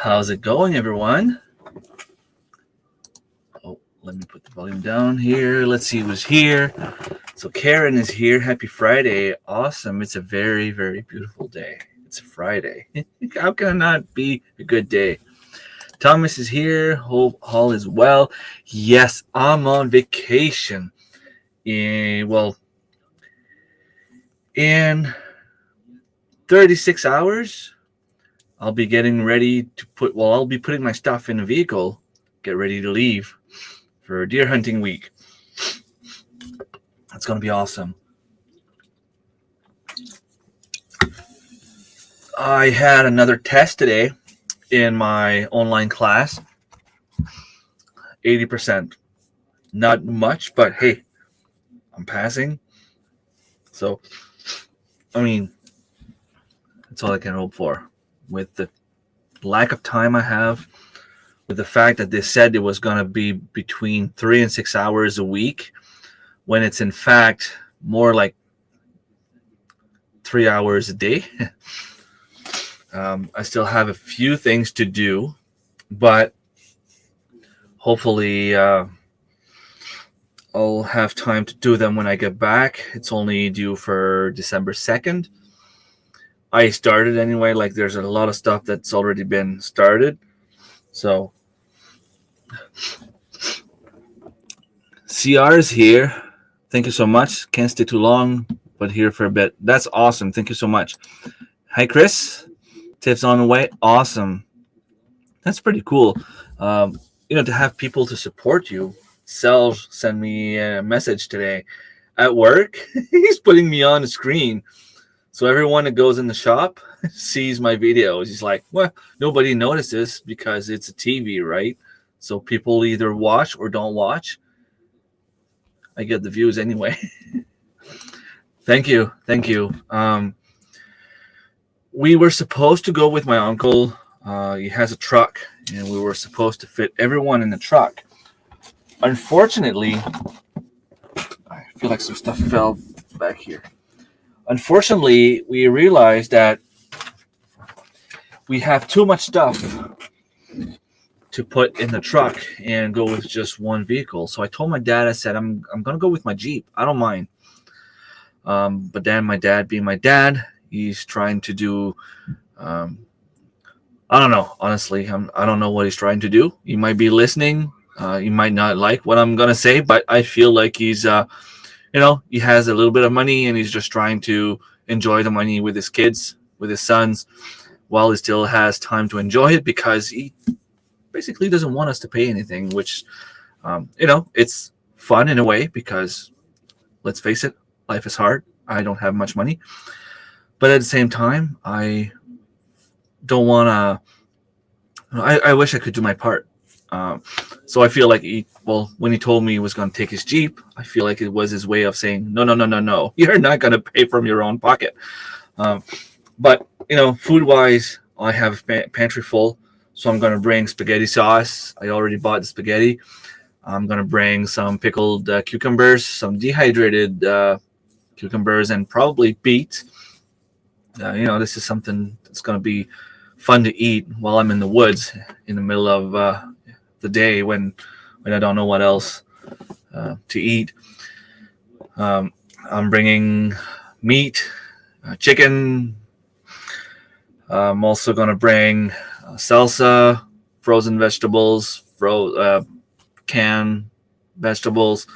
How's it going, everyone? Oh, let me put the volume down here. Let's see who's here. So Karen is here. Happy Friday. Awesome. It's a very, very beautiful day. It's a Friday. How can it not be a good day? Thomas is here. Hope all is well. Yes, I'm on vacation. In 36 hours, I'll be getting ready to I'll be putting my stuff in a vehicle, get ready to leave for deer hunting week. That's going to be awesome. I had another test today in my online class. 80%. Not much, but hey, I'm passing. So, I mean, that's all I can hope for. With the lack of time I have, with the fact that they said it was going to be between 3 and 6 hours a week, when it's in fact more like 3 hours a day. I still have a few things to do, but hopefully I'll have time to do them when I get back. It's only due for December 2nd. I started anyway. Like, there's a lot of stuff that's already been started. So CR is here. Thank you so much. Can't stay too long, but here for a bit. That's awesome. Thank you so much. Hi, Chris. Tips on the way. Awesome. That's pretty cool. To have people to support you. Sel sent me a message today at work. He's putting me on the screen. So everyone that goes in the shop sees my videos. He's like, well, nobody notices because it's a TV, right? So people either watch or don't watch. I get the views anyway. Thank you. We were supposed to go with my uncle. He has a truck, and we were supposed to fit everyone in the truck. Unfortunately, I feel like some stuff fell back here. Unfortunately, we realized that we have too much stuff to put in the truck and go with just one vehicle. So I told my dad, I said, I'm going to go with my Jeep. I don't mind. But then my dad, being my dad, he's trying to do, I don't know, honestly. I don't know what he's trying to do. He might be listening. He might not like what I'm going to say, but I feel like he's, he has a little bit of money and he's just trying to enjoy the money with his kids, with his sons, while he still has time to enjoy it, because he basically doesn't want us to pay anything, which, it's fun in a way, because let's face it, life is hard. I don't have much money, but at the same time, I don't want to, I wish I could do my part. So I feel like when he told me he was going to take his Jeep, I feel like it was his way of saying, no, you're not going to pay from your own pocket. But, food-wise, I have a pantry full, so I'm going to bring spaghetti sauce. I already bought the spaghetti. I'm going to bring some pickled cucumbers, some dehydrated cucumbers, and probably beet. This is something that's going to be fun to eat while I'm in the woods in the middle of the day when I don't know what else to eat. I'm bringing meat, chicken. I'm also going to bring salsa, frozen vegetables, canned vegetables.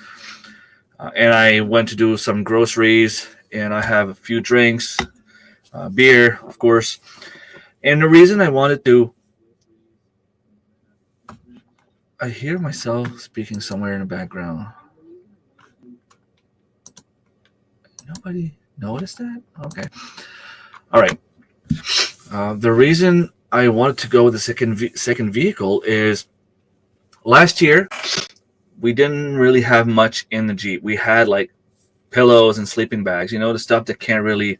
And I went to do some groceries, and I have a few drinks, beer, of course. And the reason I wanted to, I hear myself speaking somewhere in the background. Nobody noticed that? Okay. All right. The reason I wanted to go with the second vehicle is last year we didn't really have much in the Jeep. We had like pillows and sleeping bags, the stuff that can't really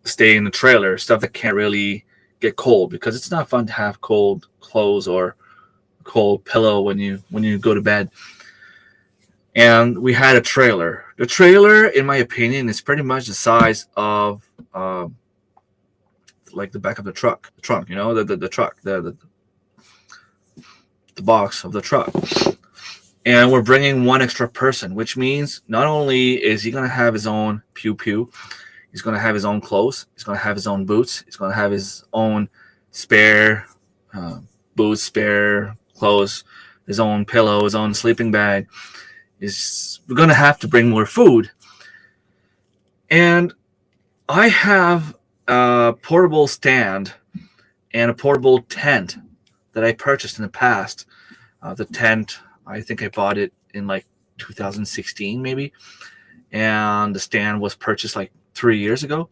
stay in the trailer, stuff that can't really get cold, because it's not fun to have cold clothes or cold pillow when you go to bed. And we had a trailer. The trailer, in my opinion, is pretty much the size of like the back of the truck, the trunk, the truck, the box of the truck. And we're bringing one extra person, which means not only is he going to have his own pew, he's going to have his own clothes, he's going to have his own boots, he's going to have his own spare boots, spare clothes, his own pillow, his own sleeping bag. We're going to have to bring more food. And I have a portable stand and a portable tent that I purchased in the past. The tent, I think I bought it in like 2016 maybe, and the stand was purchased like 3 years ago.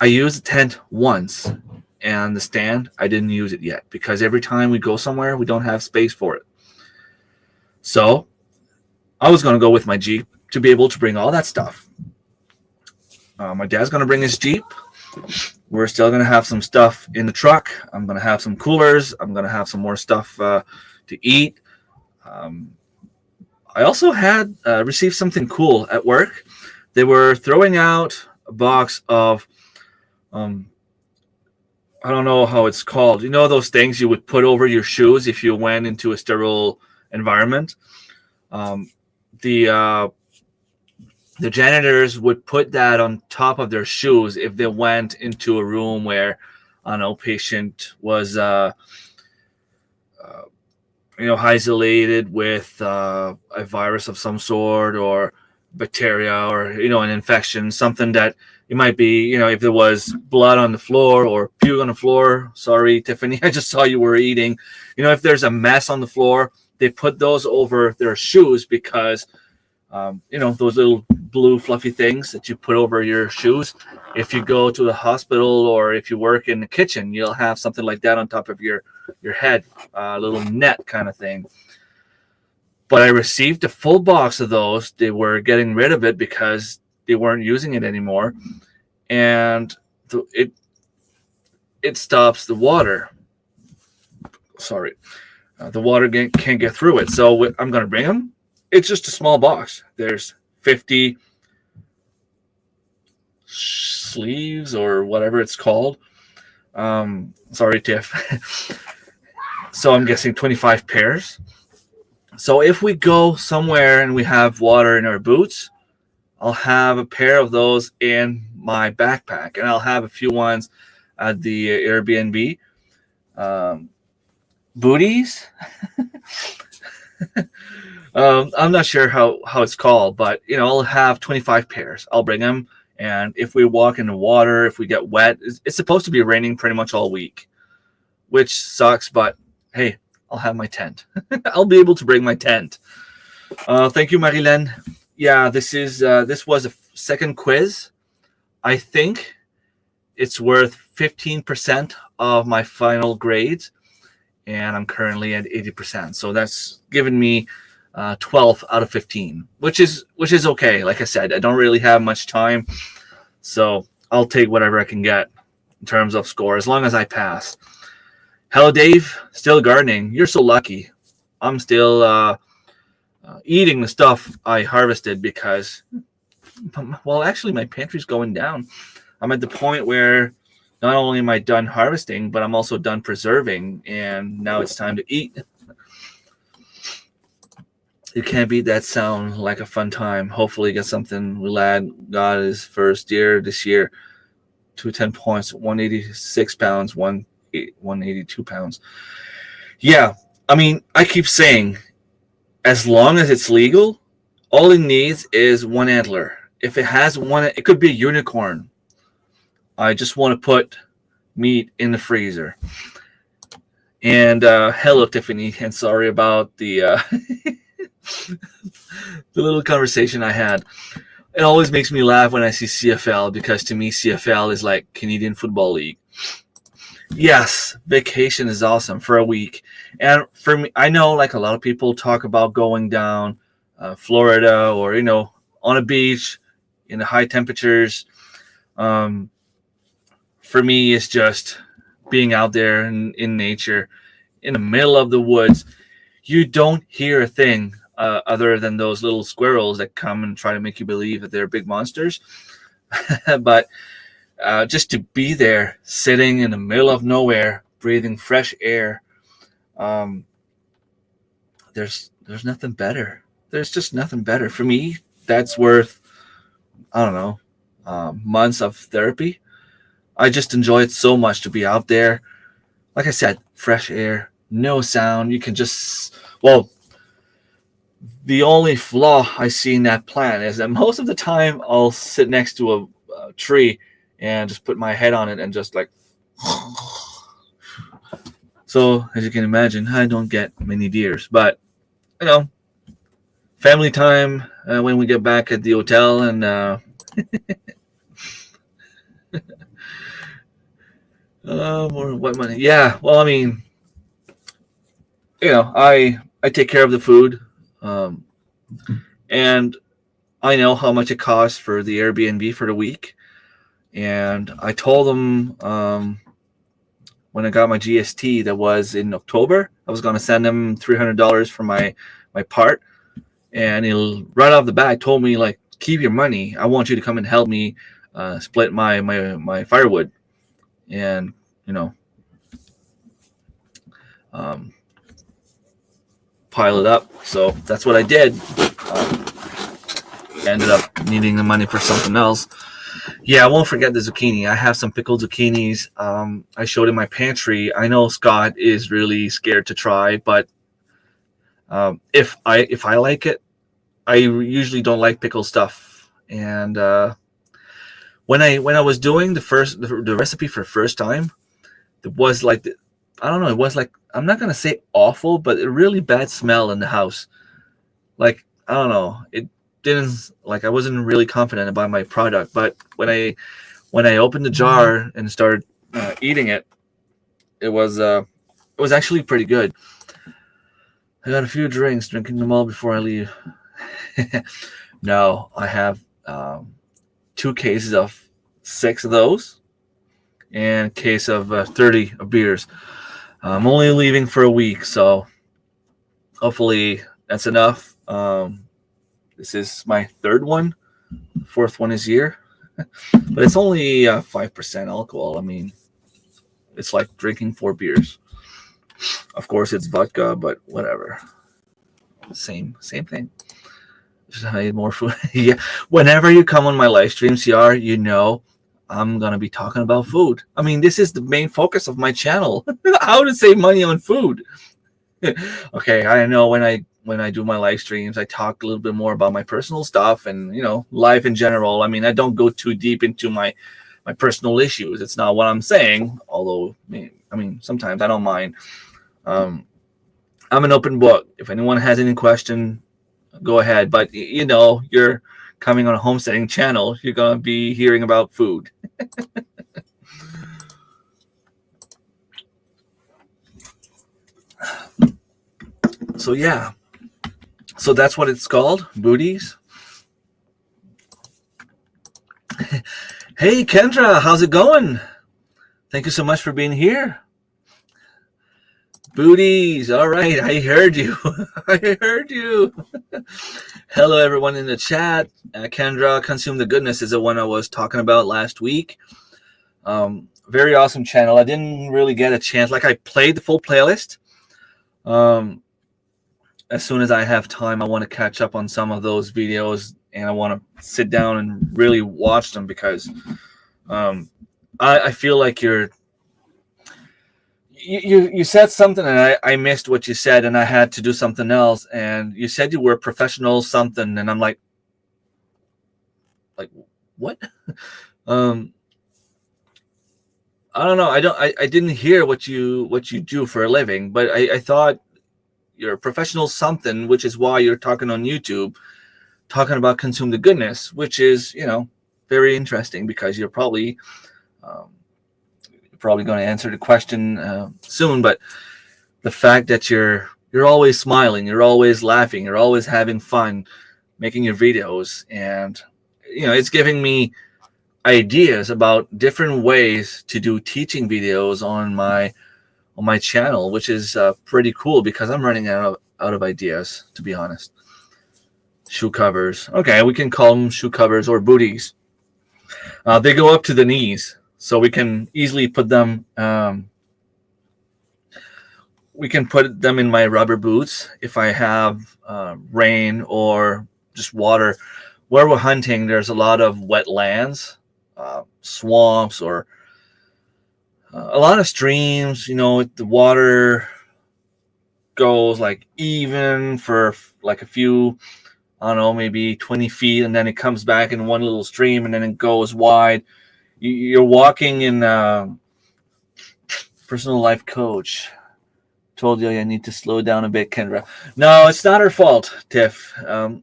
I used the tent once, and the stand, I didn't use it yet because every time we go somewhere, we don't have space for it. So I was going to go with my Jeep to be able to bring all that stuff. My dad's going to bring his Jeep. We're still going to have some stuff in the truck. I'm going to have some coolers. I'm going to have some more stuff to eat. I also had received something cool at work. They were throwing out a box of, I don't know how it's called. You know those things you would put over your shoes if you went into a sterile environment? The janitors would put that on top of their shoes if they went into a room where, I don't know, patient was, isolated with a virus of some sort or bacteria or, an infection, something that it might be, if there was blood on the floor or puke on the floor. Sorry, Tiffany, I just saw you were eating. If there's a mess on the floor, they put those over their shoes because, those little blue fluffy things that you put over your shoes. If you go to the hospital or if you work in the kitchen, you'll have something like that on top of your head, a little net kind of thing. But I received a full box of those. They were getting rid of it because they weren't using it anymore. And it stops the water. Sorry. The water can't get through it. So I'm going to bring them. It's just a small box. There's 50 sleeves or whatever it's called. Sorry, Tiff. So I'm guessing 25 pairs. So if we go somewhere and we have water in our boots, I'll have a pair of those in my backpack, and I'll have a few ones at the Airbnb. Booties? I'm not sure how it's called, but I'll have 25 pairs. I'll bring them, and if we walk in the water, if we get wet, it's supposed to be raining pretty much all week, which sucks, but hey, I'll have my tent. I'll be able to bring my tent. Thank you, Marilyn. Yeah, this was a second quiz. I think it's worth 15% of my final grades, and I'm currently at 80%. So that's given me 12 out of 15, which is okay. Like I said, I don't really have much time, so I'll take whatever I can get in terms of score as long as I pass. Hello, Dave. Still gardening. You're so lucky. I'm still eating the stuff I harvested because, well, actually, my pantry's going down. I'm at the point where not only am I done harvesting, but I'm also done preserving, and now it's time to eat. You can't beat that sound. Like a fun time. Hopefully get something. Lad got his first deer this year. 210 points, 186 pounds, 182 pounds. Yeah, I mean, I keep saying, as long as it's legal, all it needs is one antler. If it has one, it could be a unicorn. I just want to put meat in the freezer. And hello, Tiffany, and sorry about the the little conversation I had. It always makes me laugh when I see CFL, because to me, CFL is like Canadian Football League. Yes, vacation is awesome for a week. And for me, I know like a lot of people talk about going down Florida or, on a beach in the high temperatures. For me, it's just being out there in nature, in the middle of the woods. You don't hear a thing other than those little squirrels that come and try to make you believe that they're big monsters. But just to be there, sitting in the middle of nowhere, breathing fresh air. Um, there's nothing better. There's just nothing better for me. That's worth, I don't know, months of therapy. I just enjoy it so much to be out there. Like I said, fresh air, no sound. You can just, well, the only flaw I see in that plan is that most of the time I'll sit next to a tree and just put my head on it and just like. So as you can imagine, I don't get many deers, but you know, family time when we get back at the hotel and more what money? Yeah, well, I mean, I take care of the food, um, and I know how much it costs for the Airbnb for the week, and I told them when I got my GST that was in October, I was going to send them $300 for my part, and he'll right off the bat told me like, keep your money. I want you to come and help me split my firewood, and you know, um, pile it up. So that's what I did. Ended up needing the money for something else. Yeah, I won't forget the zucchini. I have some pickled zucchinis. I showed in my pantry. I know Scott is really scared to try, but if I like it, I usually don't like pickled stuff. And when I was doing the recipe for the first time, it was like I don't know. It was like, I'm not gonna say awful, but a really bad smell in the house. Like I don't know. It didn't like I wasn't really confident about my product. But when I opened the jar and started eating it, it was actually pretty good. I got a few drinks, drinking them all before I leave. No, I have 2 cases of 6 of those and a case of 30 of beers. I'm only leaving for a week, so hopefully that's enough. This is my 3rd one. 4th one is here. But it's only 5% alcohol. I mean, it's like drinking 4 beers. Of course, it's vodka, but whatever. Same thing. Just I eat more food. Yeah. Whenever you come on my live streams, CR, you know I'm gonna be talking about food. I mean, this is the main focus of my channel. How to save money on food. Okay, I know when I do my live streams, I talk a little bit more about my personal stuff and life in general. I mean, I don't go too deep into my personal issues. It's not what I'm saying. Although, I mean, sometimes I don't mind. I'm an open book. If anyone has any question, go ahead. But you're coming on a homesteading channel. You're gonna be hearing about food. So yeah. So that's what it's called, booties. Hey Kendra, how's it going? Thank you so much for being here. Booties, all right, I heard you. I heard you. Hello everyone in the chat. Kendra, Consume the Goodness is the one I was talking about last week. Very awesome channel. I didn't really get a chance. Like I played the full playlist. As soon as I have time, I want to catch up on some of those videos, and I want to sit down and really watch them because I feel like you said something and I missed what you said, and I had to do something else. And you said you were a professional something, and I'm like what? I don't know. I didn't hear what you do for a living, but I thought you're a professional something, which is why you're talking on YouTube, talking about Consume the Goodness, which is, very interesting because you're probably going to answer the question soon. But the fact that you're always smiling, you're always laughing, you're always having fun making your videos, and it's giving me ideas about different ways to do teaching videos on my channel, which is pretty cool because I'm running out of ideas, to be honest. Shoe covers. Okay, we can call them shoe covers or booties. They go up to the knees, so we can easily put them. We can put them in my rubber boots if I have rain or just water. Where we're hunting, there's a lot of wet lands, swamps, or a lot of streams. The water goes like even for like a few, I don't know, maybe 20 feet, and then it comes back in one little stream, and then it goes wide. You're walking in personal life coach. Told you I need to slow down a bit, Kendra. No, it's not her fault, Tiff.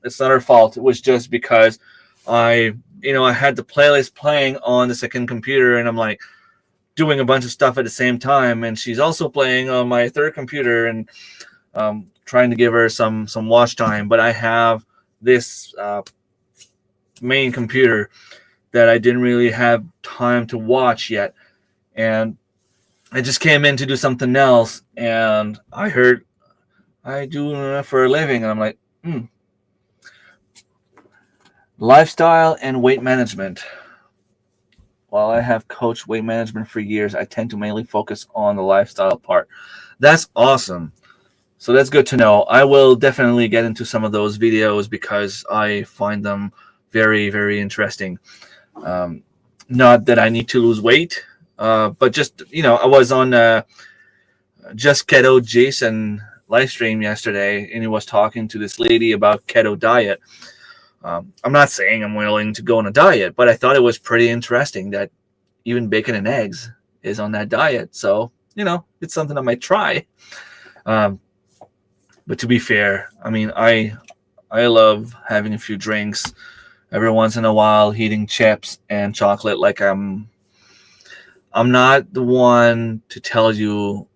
It's not her fault. It was just because I had the playlist playing on the second computer, and I'm like doing a bunch of stuff at the same time, and she's also playing on my third computer, and trying to give her some watch time. But I have this main computer that I didn't really have time to watch yet, and I just came in to do something else, and I heard I do it for a living, and I'm like, lifestyle and weight management. While I have coached weight management for years, I tend to mainly focus on the lifestyle part. That's awesome. So that's good to know. I will definitely get into some of those videos because I find them very, very interesting. Not that I need to lose weight, but just, I was on Just Keto Jason live stream yesterday, and he was talking to this lady about keto diet. I'm not saying I'm willing to go on a diet, but I thought it was pretty interesting that even bacon and eggs is on that diet. So, it's something I might try. But to be fair, I mean, I love having a few drinks every once in a while, eating chips and chocolate. Like I'm not the one to tell you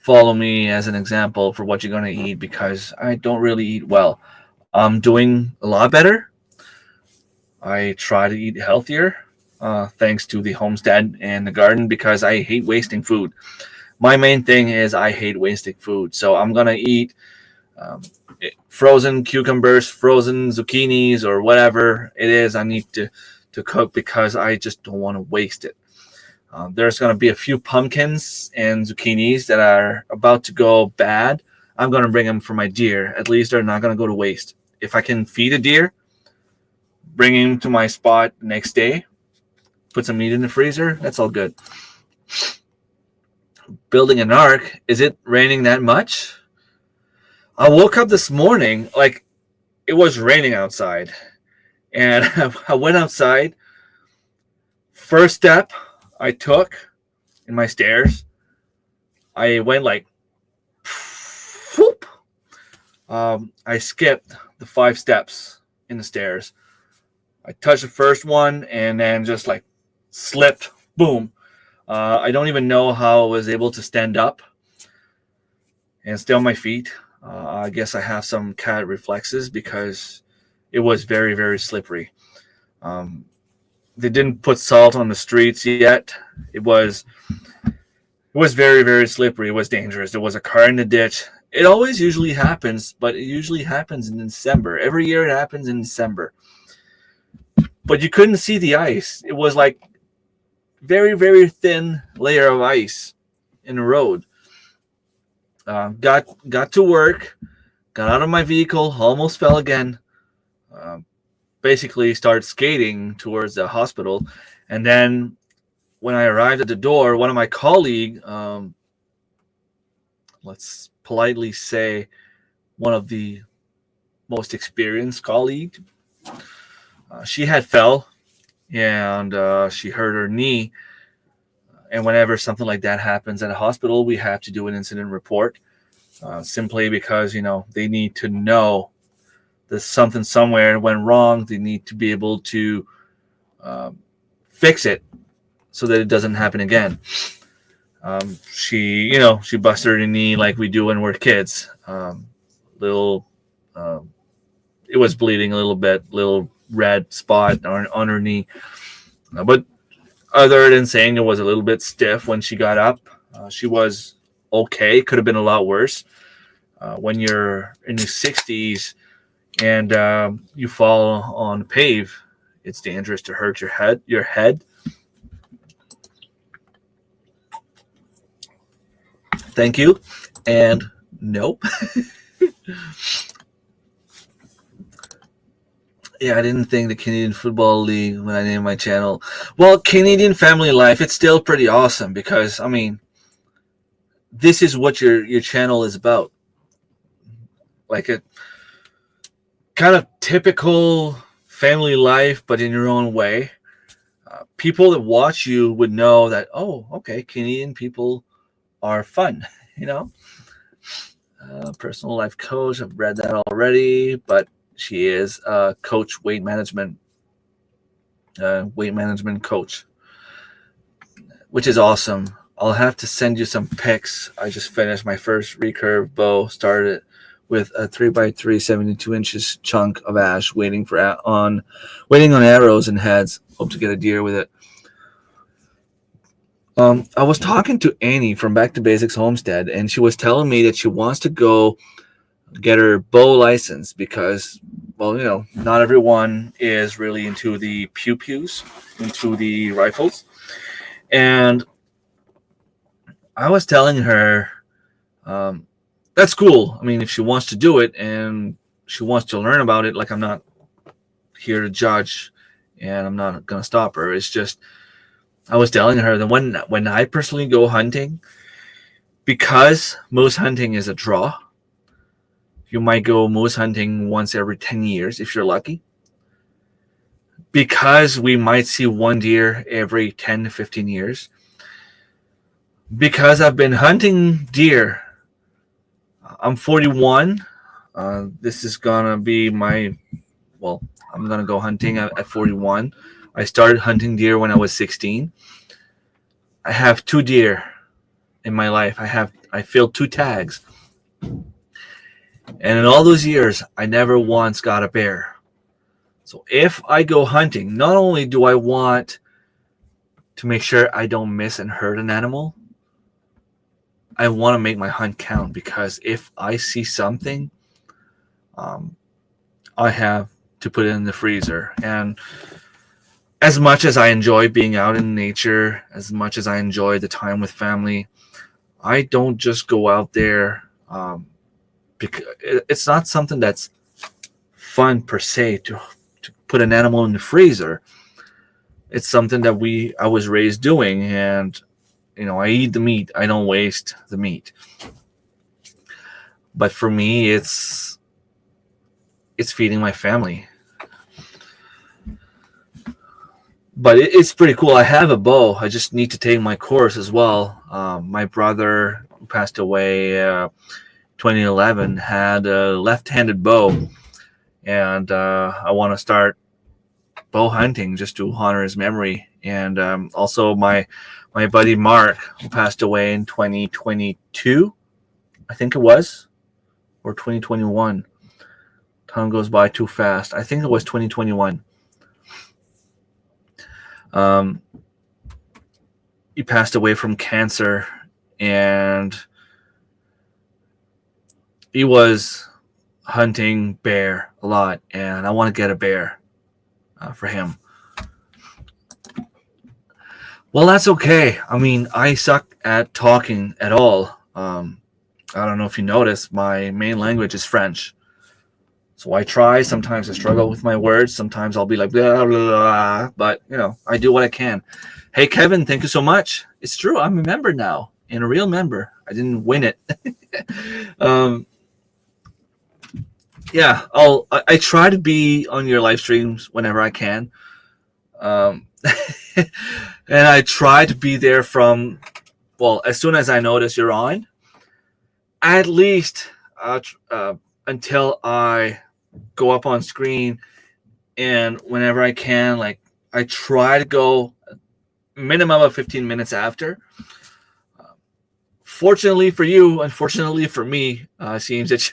follow me as an example for what you're going to eat, because I don't really eat well. I'm doing a lot better. I try to eat healthier, thanks to the homestead and the garden, because I hate wasting food. My main thing is I hate wasting food. So I'm going to eat frozen cucumbers, frozen zucchinis, or whatever it is I need to cook, because I just don't want to waste it. There's going to be a few pumpkins and zucchinis that are about to go bad. I'm going to bring them for my deer. At least they're not going to go to waste. If I can feed a deer, bring him to my spot next day, put some meat in the freezer, that's all good. Building an ark. Is it raining that much? I woke up this morning, like it was raining outside, and I went outside. First step I took in my stairs, I went like, whoop. I skipped the 5 steps in the stairs. I touched the first one and then just like slipped, boom. I don't even know how I was able to stand up and stay on my feet. I guess I have some cat reflexes because it was very, very slippery. They didn't put salt on the streets yet. It was very, very slippery. It was dangerous. There was a car in the ditch. It always usually happens, but it usually happens in December. Every year it happens in December. But you couldn't see the ice. It was like very, very thin layer of ice in the road. Got to work, got out of my vehicle, almost fell again. Basically started skating towards the hospital. And then when I arrived at the door, one of my colleagues, let's politely say one of the most experienced colleagues, she had fell, and she hurt her knee. And whenever something like that happens at a hospital, we have to do an incident report, simply because, they need to know that something somewhere went wrong. They need to be able to fix it so that it doesn't happen again. She busted her knee like we do when we're kids. It was bleeding a little bit, little red spot on her knee. But other than saying it was a little bit stiff when she got up, she was okay. Could have been a lot worse. When you're in your 60s and you fall on pave, It's dangerous to hurt your head. Thank you. And nope. Yeah, I didn't think the Canadian Football League when I named my channel. Well, Canadian Family Life, it's still pretty awesome because, I mean, this is what your channel is about. Like a kind of typical family life, but in your own way. People that watch you would know that, oh, okay, Canadian people are fun, you know? Personal life coach, I've read that already, but she is a coach, weight management coach, which is awesome. I'll have to send you some pics. I just finished my first recurve bow, started with a 3x3 72 inches chunk of ash waiting on arrows and heads. Hope to get a deer with it. I was talking to Annie from Back to Basics Homestead, and she was telling me that she wants to go get her bow license because, well, you know, not everyone is really into the pew-pews, into the rifles. And I was telling her, that's cool. I mean, if she wants to do it and she wants to learn about it, like, I'm not here to judge and I'm not going to stop her. It's just, I was telling her that when I personally go hunting, because moose hunting is a draw, you might go moose hunting once every 10 years if you're lucky. Because we might see one deer every 10 to 15 years. Because I've been hunting deer. I'm 41. This is going to be I'm going to go hunting at 41. I started hunting deer when I was 16. I have 2 deer in my life. I filled 2 tags. And in all those years, I never once got a bear. So if I go hunting, not only do I want to make sure I don't miss and hurt an animal, I want to make my hunt count, because if I see something, I have to put it in the freezer. And as much as I enjoy being out in nature, as much as I enjoy the time with family, I don't just go out there because it's not something that's fun per se to put an animal in the freezer. It's something that I was raised doing, and you know, I eat the meat. I don't waste the meat. But for me, it's feeding my family. But it's pretty cool. I have a bow. I just need to take my course as well. My brother, who passed away 2011, had a left-handed bow, and I want to start bow hunting just to honor his memory. And also my buddy Mark, who passed away in 2022, I think it was, or 2021. Time goes by too fast. I think it was 2021. He passed away from cancer, and he was hunting bear a lot, and I want to get a bear for him. Well, that's okay. I mean, I suck at talking at all. I don't know if you noticed, my main language is French. So I try. Sometimes I struggle with my words. Sometimes I'll be like, blah, blah, blah, but, you know, I do what I can. Hey, Kevin, thank you so much. It's true. I'm a member now, and a real member. I didn't win it. Yeah, I try to be on your live streams whenever I can. And I try to be there from, well, as soon as I notice you're on, at least until I go up on screen. And whenever I can, like, I try to go minimum of 15 minutes after. Fortunately for you, unfortunately for me, it seems that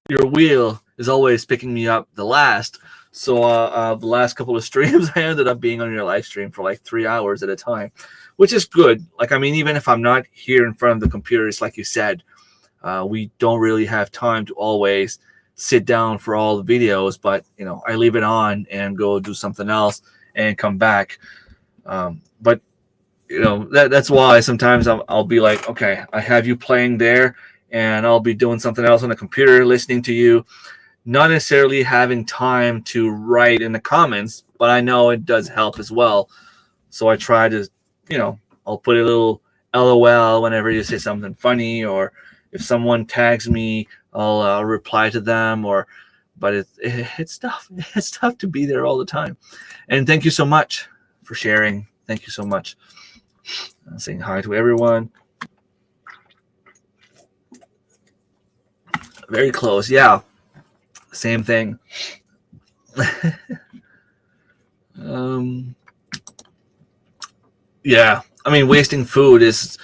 your wheel is always picking me up the last. So the last couple of streams, I ended up being on your live stream for like 3 hours at a time, which is good. Like, I mean, even if I'm not here in front of the computer, it's like you said, we don't really have time to always sit down for all the videos, but I leave it on and go do something else and come back. But that's why sometimes I'll be like, okay, I have you playing there, and I'll be doing something else on the computer, listening to you, not necessarily having time to write in the comments, but I know it does help as well. So I try to, I'll put a little LOL whenever you say something funny, or if someone tags me, I'll reply to them. But it's tough. It's tough to be there all the time. And thank you so much for sharing. Thank you so much. Saying hi to everyone. Very close. Yeah. Same thing. Yeah. I mean, wasting food is,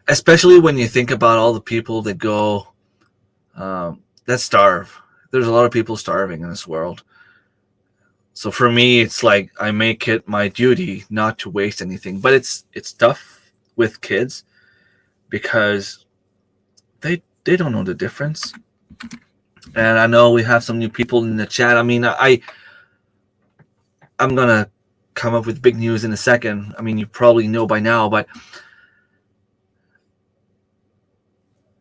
especially when you think about all the people that go, that starve. There's a lot of people starving in this world. So for me, it's like I make it my duty not to waste anything. But it's tough with kids because they don't know the difference. And I know we have some new people in the chat. I mean, I'm gonna come up with big news in a second. I mean, you probably know by now, but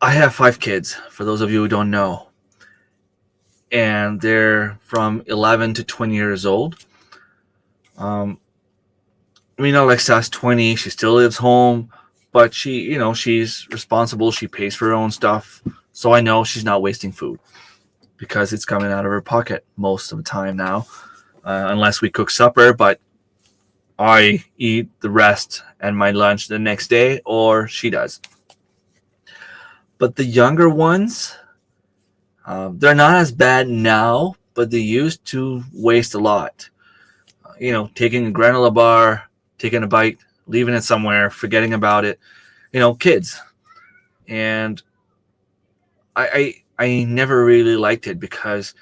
I have 5 kids, for those of you who don't know. And they're from 11 to 20 years old. Alexa's 20. She still lives home, but she's responsible. She pays for her own stuff. So I know she's not wasting food because it's coming out of her pocket most of the time now, unless we cook supper. But I eat the rest and my lunch the next day, or she does. But the younger ones, they're not as bad now, but they used to waste a lot. Taking a granola bar, taking a bite, leaving it somewhere, forgetting about it. Kids. And I never really liked it because,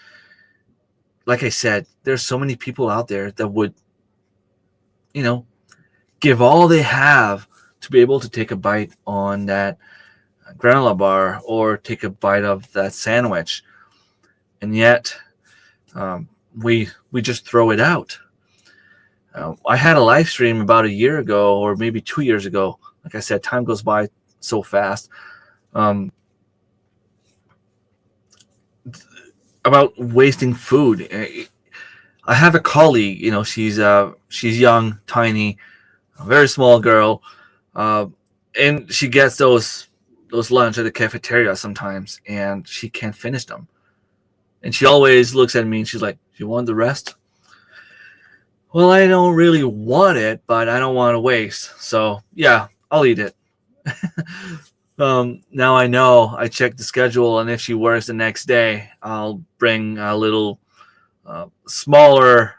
like I said, there's so many people out there that would, give all they have to be able to take a bite on that granola bar or take a bite of that sandwich, and yet we just throw it out. I had a live stream about a year ago, or maybe 2 years ago. Like I said, time goes by so fast. About wasting food. I have a colleague. She's young, tiny, a very small girl, and she gets those lunch at the cafeteria sometimes, and she can't finish them. And she always looks at me and she's like, "You want the rest?" Well, I don't really want it, but I don't want to waste. So yeah, I'll eat it. Now I know. I check the schedule, and if she works the next day, I'll bring a little smaller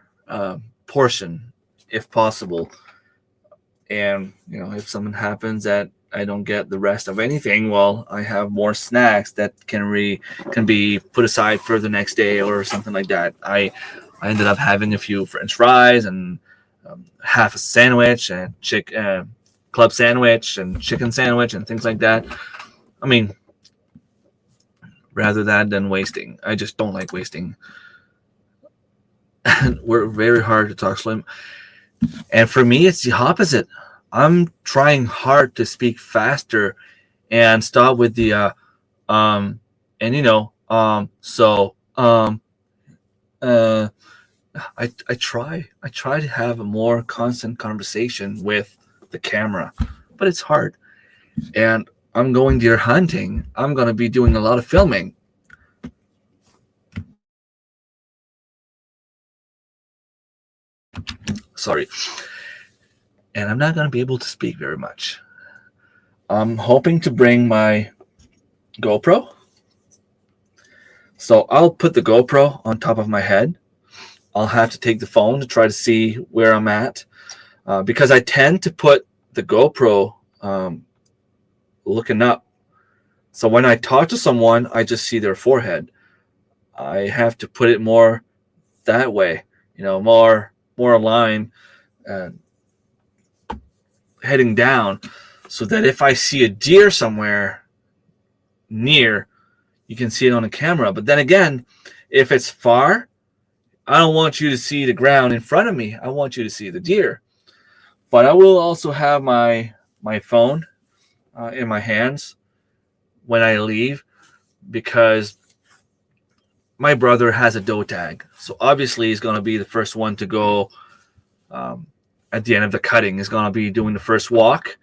portion if possible. And if something happens that I don't get the rest of anything, well, I have more snacks that can be put aside for the next day or something like that. I ended up having a few French fries and half a sandwich and club sandwich and chicken sandwich and things like that. I mean, rather that than wasting. I just don't like wasting. We're very hard to talk slim. And for me, it's the opposite. I'm trying hard to speak faster and stop with the I try to have a more constant conversation with the camera, but it's hard. And I'm going deer hunting. I'm going to be doing a lot of filming. Sorry. And I'm not going to be able to speak very much. I'm hoping to bring my GoPro. So I'll put the GoPro on top of my head. I'll have to take the phone to try to see where I'm at, because I tend to put the GoPro looking up. So when I talk to someone, I just see their forehead. I have to put it more that way, more aligned, heading down, so that if I see a deer somewhere near, you can see it on the camera. But then again, if it's far, I don't want you to see the ground in front of me. I want you to see the deer. But I will also have my phone in my hands when I leave, because my brother has a doe tag. So obviously he's going to be the first one to go at the end of the cutting. He's going to be doing the first walk.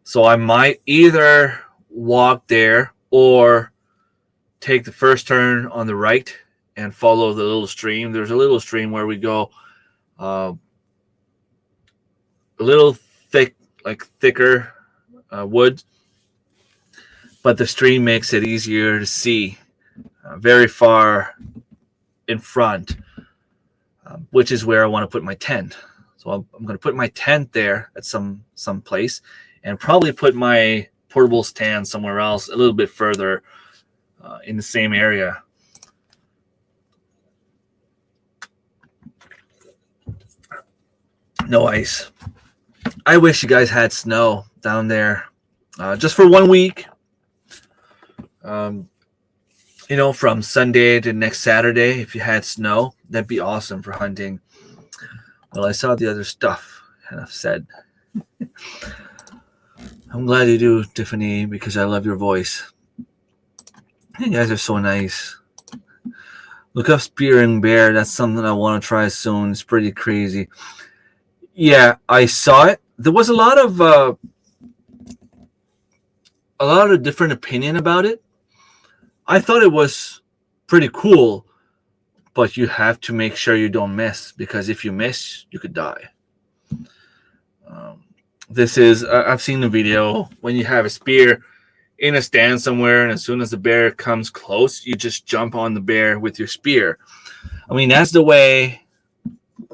So I might either walk there or take the first turn on the right and follow the little stream. There's a little stream where we go a little thicker wood, but the stream makes it easier to see very far in front, which is where I want to put my tent. So I'm going to put my tent there at some place, and probably put my portable stand somewhere else a little bit further in the same area. No ice. I wish you guys had snow down there, just for 1 week. You know, from Sunday to next Saturday, if you had snow, that'd be awesome for hunting. Well, I saw the other stuff, enough said. I'm glad you do, Tiffany, because I love your voice. You guys are so nice. Look up spearing bear. That's something I want to try soon. It's pretty crazy. Yeah, I saw it. There was a lot of different opinion about it. I thought it was pretty cool, but you have to make sure you don't miss, because if you miss, you could die. This is, I've seen the video when you have a spear in a stand somewhere, and as soon as the bear comes close, you just jump on the bear with your spear. I mean, that's the way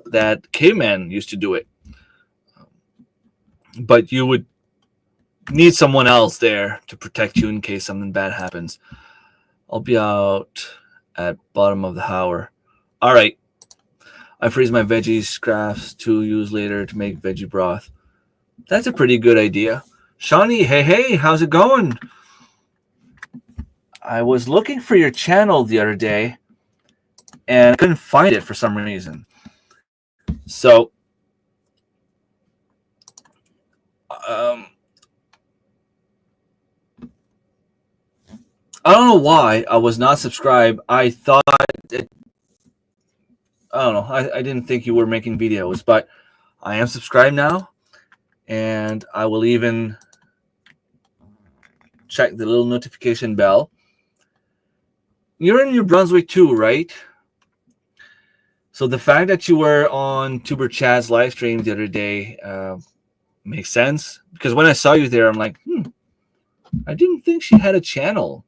that cavemen used to do it. But you would need someone else there to protect you in case something bad happens. I'll be out at bottom of the hour. All right. I freeze my veggie scraps to use later to make veggie broth. That's a pretty good idea. Shawnee, hey, how's it going? I was looking for your channel the other day, and I couldn't find it for some reason. So, I don't know why I was not subscribed. I thought it, I don't know. I didn't think you were making videos, but I am subscribed now, and I will even check the little notification bell. You're in New Brunswick too, right? So the fact that you were on Tuber Chad's live stream the other day makes sense, because when I saw you there, I'm like, I didn't think she had a channel.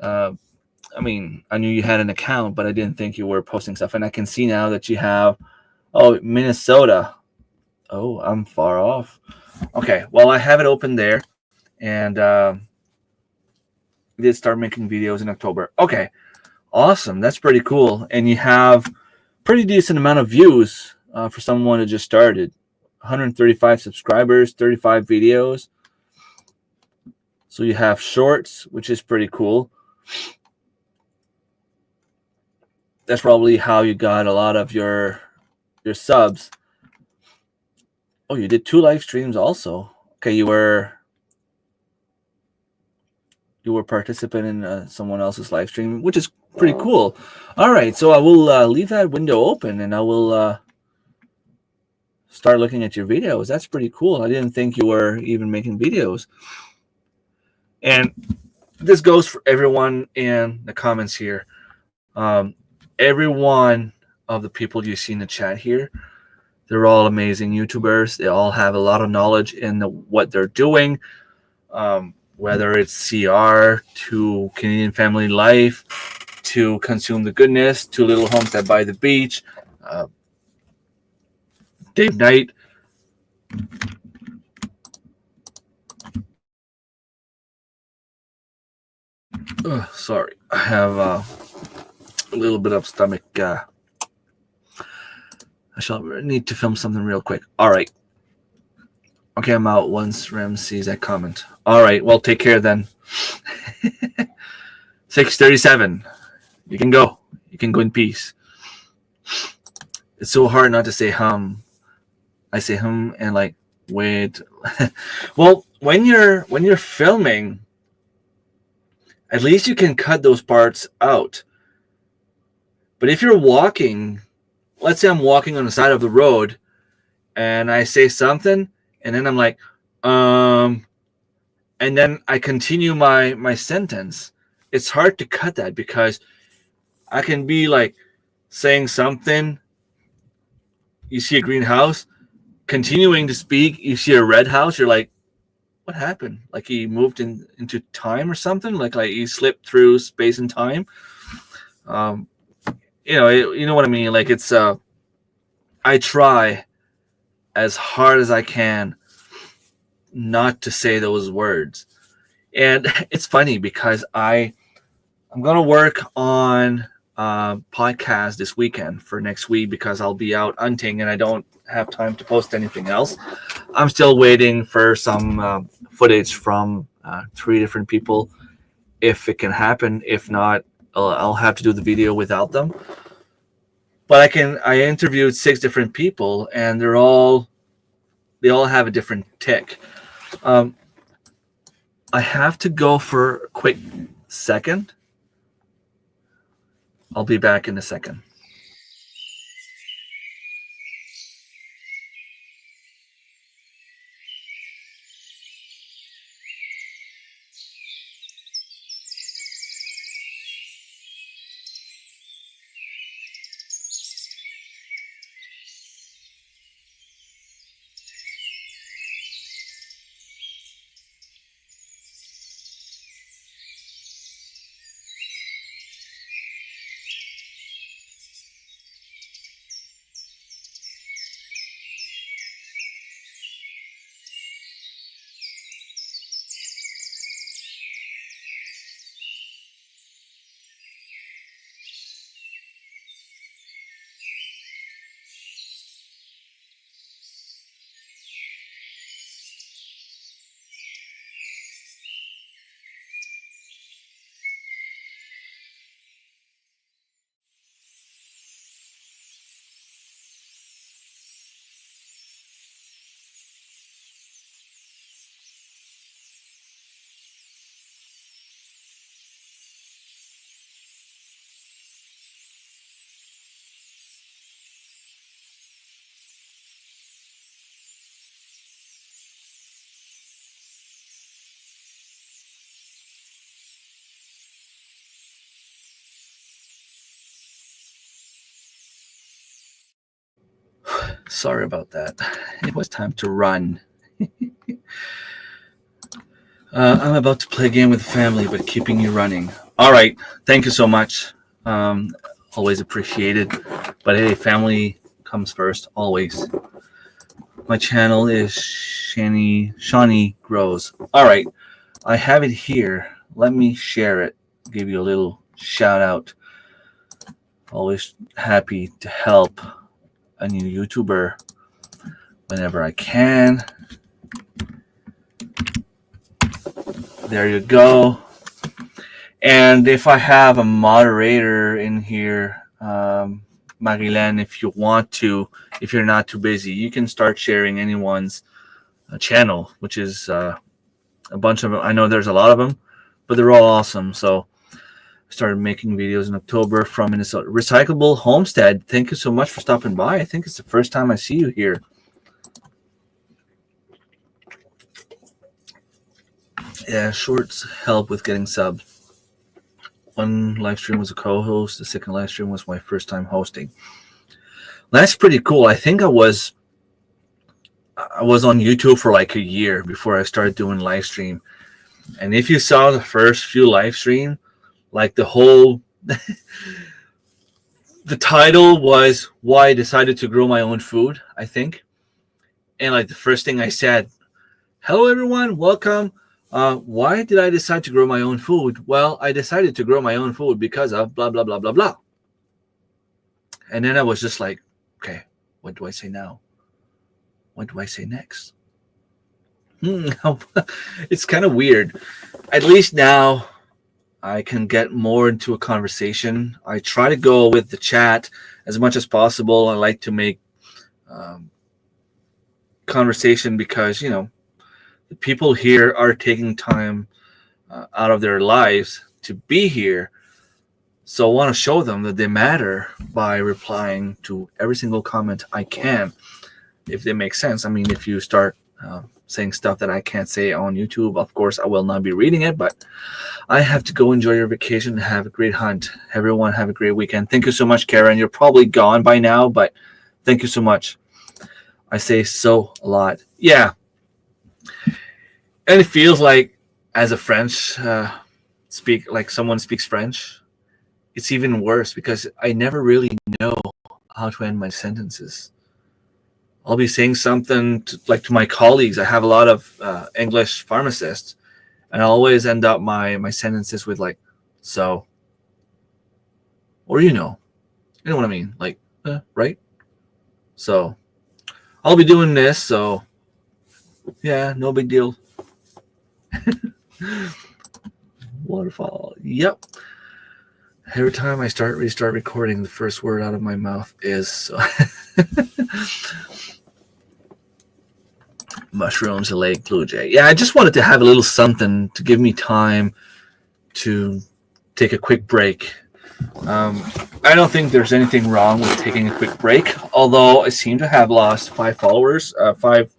I mean, I knew you had an account, but I didn't think you were posting stuff. And I can see now that you have, Minnesota. Oh, I'm far off. Okay, well, I have it open there, and did start making videos in October. Okay, awesome. That's pretty cool. And you have pretty decent amount of views for someone who just started. 135 subscribers, 35 videos. So you have shorts, which is pretty cool. That's probably how you got a lot of your subs. Oh, you did 2 live streams also. Okay, you were participating in someone else's live stream, which is pretty cool. All right, so I will leave that window open, and I will start looking at your videos. That's pretty cool. I didn't think you were even making videos. And this goes for everyone in the comments here. Every one of the people you see in the chat here, they're all amazing YouTubers. They all have a lot of knowledge in what they're doing, whether it's CR to Canadian Family Life to Consume the Goodness to Little Homestead by the Beach. Dave Knight. Sorry, I have a little bit of stomach. I shall need to film something real quick. All right. Okay, I'm out once Rem sees that comment. All right, well, take care then. 6:37. You can go. You can go in peace. It's so hard not to say hum. I say hum and like wait. Well, when you're filming, at least you can cut those parts out. But if you're walking, let's say I'm walking on the side of the road and I say something and then I'm like, and then I continue my sentence. It's hard to cut that because I can be like saying something. You see a green house, continuing to speak. You see a red house. You're like, what happened? Like he moved into time or something? Like he slipped through space and time? You know what I mean? Like it's, I try as hard as I can not to say those words. And it's funny because I'm going to work on podcast this weekend for next week because I'll be out hunting and I don't have time to post anything else. I'm still waiting for some footage from 3 different people if it can happen. If not, I'll have to do the video without them. But I interviewed 6 different people and they all have a different tick. I have to go for a quick second. I'll be back in a second. Sorry about that. It was time to run. I'm about to play a game with the family, but keeping you running. All right. Thank you so much. Always appreciated. But hey, family comes first, always. My channel is Shawnee Grows. All right. I have it here. Let me share it. Give you a little shout out. Always happy to help a new YouTuber whenever I can. There you go. And if I have a moderator in here, Marilyn, if you want to, if you're not too busy, you can start sharing anyone's channel, which is a bunch of them. I know there's a lot of them, but they're all awesome. So I started making videos in October from Minnesota. Recyclable Homestead, thank you so much for stopping by. I think it's the first time I see you here. Yeah, shorts help with getting subs. One live stream was a co-host. The second live stream was my first time hosting. That's pretty cool. I think I was on YouTube for like a year before I started doing live stream. And if you saw the first few live stream, like the whole the title was why I decided to grow my own food, I think. And like the first thing I said, hello everyone, welcome. Why did I decide to grow my own food? Well, I decided to grow my own food because of blah, blah, blah, blah, blah. And then I was just like, okay, what do I say now? What do I say next? It's kind of weird. At least now I can get more into a conversation. I try to go with the chat as much as possible. I like to make um, conversation because, the people here are taking time out of their lives to be here. So I want to show them that they matter by replying to every single comment I can, if they make sense. I mean, if you start saying stuff that I can't say on YouTube, of course, I will not be reading it, but I have to go enjoy your vacation and have a great hunt. Everyone have a great weekend. Thank you so much, Karen. You're probably gone by now, but thank you so much. I say so a lot. Yeah. And it feels like as a French someone speaks French, it's even worse because I never really know how to end my sentences. I'll be saying something to my colleagues. I have a lot of English pharmacists, and I always end up my sentences with like, so, or you know what I mean? Like, right? So, I'll be doing this, so, yeah, no big deal. Waterfall. Yep. Every time I restart recording, the first word out of my mouth is so. Mushrooms, a lake, blue jay. Yeah, I just wanted to have a little something to give me time to take a quick break. I don't think there's anything wrong with taking a quick break, although I seem to have lost 5 followers. 5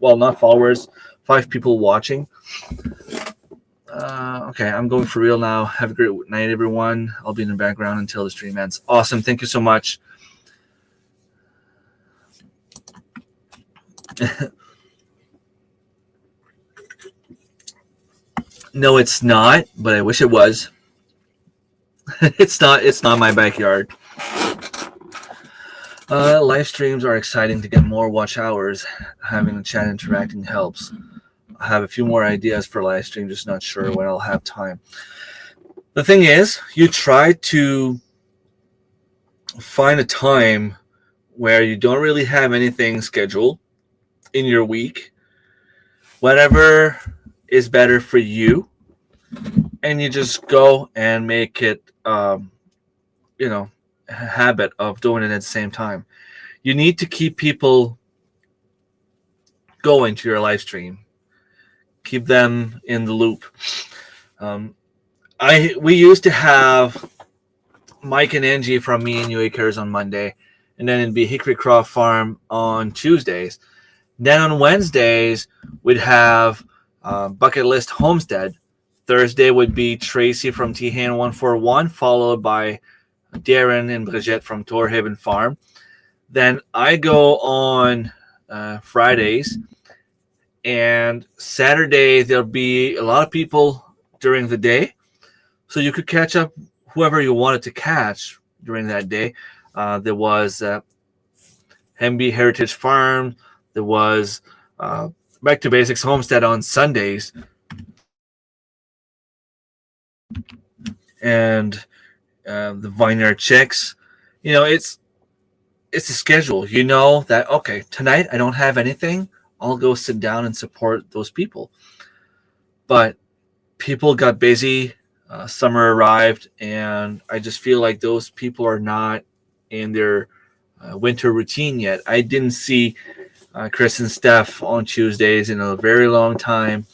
people watching. Okay, I'm going for real now. Have a great night, everyone. I'll be in the background until the stream ends. Awesome. Thank you so much. No, it's not, but I wish it was. It's not my backyard. Live streams are exciting to get more watch hours. Having the chat interacting helps. I have a few more ideas for live stream, just not sure when I'll have time. The thing is, you try to find a time where you don't really have anything scheduled in your week. Whatever is better for you, and you just go and make it a habit of doing it at the same time. You need to keep people going to your live stream. Keep them in the loop. We used to have Mike and Angie from Me and You Acres on Monday, and then it'd be Hickory Croft Farm on Tuesdays. Then on Wednesdays, we'd have Bucket List Homestead. Thursday would be Tracy from Tihan 141, followed by Darren and Brigitte from Torhaven Farm. Then I go on Fridays, and Saturday there'll be a lot of people during the day, so you could catch up whoever you wanted to catch during that day. There was Hemby Heritage Farm. There was Back to Basics Homestead on Sundays. And the Vineyard Chicks. It's a schedule. You know that, okay, tonight I don't have anything. I'll go sit down and support those people. But people got busy. Summer arrived, and I just feel like those people are not in their winter routine yet. I didn't see Chris and Steph on Tuesdays in a very long time.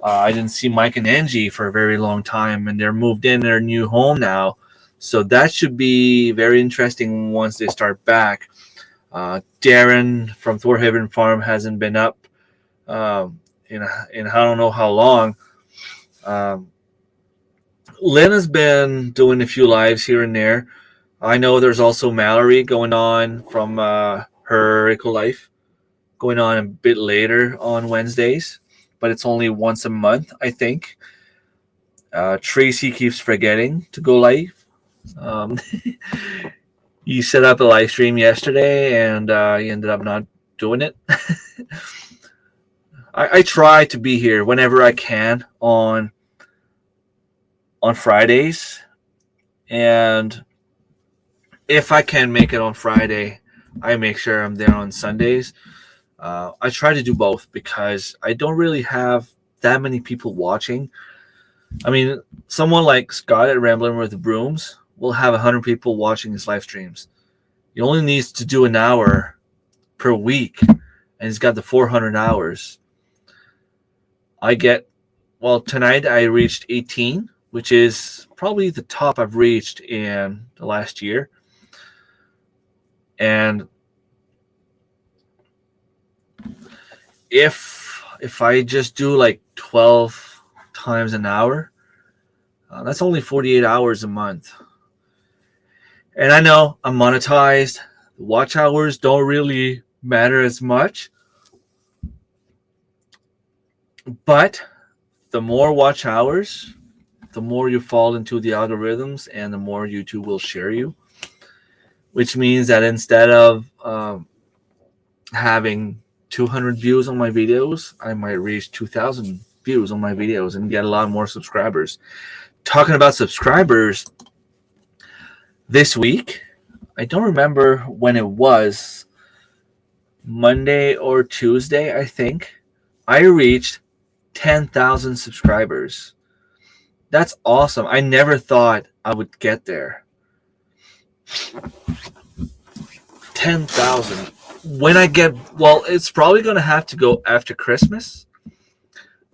I didn't see Mike and Angie for a very long time, and they're moved in their new home now. So that should be very interesting once they start back. Darren from Thorhaven Farm hasn't been up in I don't know how long. Lynn has been doing a few lives here and there. I know there's also Mallory going on from her Eco Life, going on a bit later on Wednesdays, but it's only once a month, I think. Tracy keeps forgetting to go live. You set up a live stream yesterday, and you ended up not doing it. I try to be here whenever I can on Fridays, and if I can make it on Friday, I make sure I'm there on Sundays. I try to do both because I don't really have that many people watching. I mean, someone like Scott at Rambling with the Brooms will have 100 people watching his live streams. He only needs to do an hour per week, and he's got the 400 hours. Tonight I reached 18, which is probably the top I've reached in the last year. And if I just do like 12 times an hour, that's only 48 hours a month. And I know I'm monetized. Watch hours don't really matter as much. But the more watch hours, the more you fall into the algorithms and the more YouTube will share you. Which means that instead of having 200 views on my videos, I might reach 2,000 views on my videos and get a lot more subscribers. Talking about subscribers, this week, I don't remember when it was, Monday or Tuesday, I think, I reached 10,000 subscribers. That's awesome. I never thought I would get there. 10,000. When I get, it's probably going to have to go after Christmas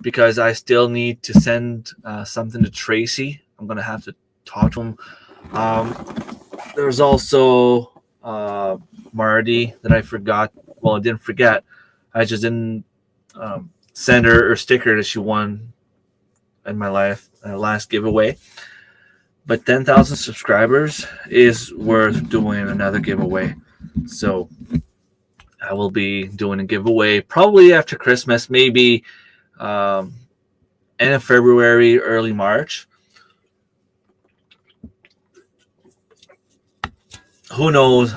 because I still need to send something to Tracy. I'm going to have to talk to him. There's also Marty that I forgot. Well, I didn't forget. I just didn't send her sticker that she won in my last giveaway. But 10,000 subscribers is worth doing another giveaway. So I will be doing a giveaway probably after Christmas, maybe end of February, early March. Who knows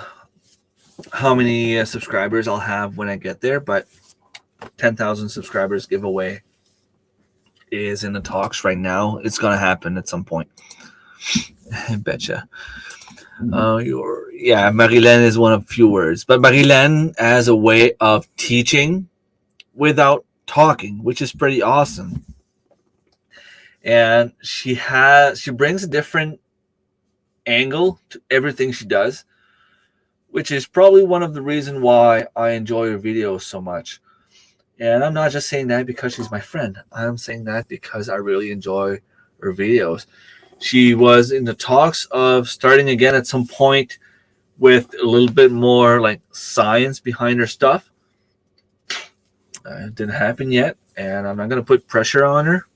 how many subscribers I'll have when I get there, but 10,000 subscribers giveaway is in the talks right now. It's going to happen at some point. I betcha. Marilyn is one of few words, but Marilyn has a way of teaching without talking, which is pretty awesome. And she brings a different angle to everything she does, which is probably one of the reasons why I enjoy her videos so much. And I'm not just saying that because she's my friend. I'm saying that because I really enjoy her videos. She was in the talks of starting again at some point with a little bit more like science behind her stuff. It didn't happen yet, and I'm not going to put pressure on her.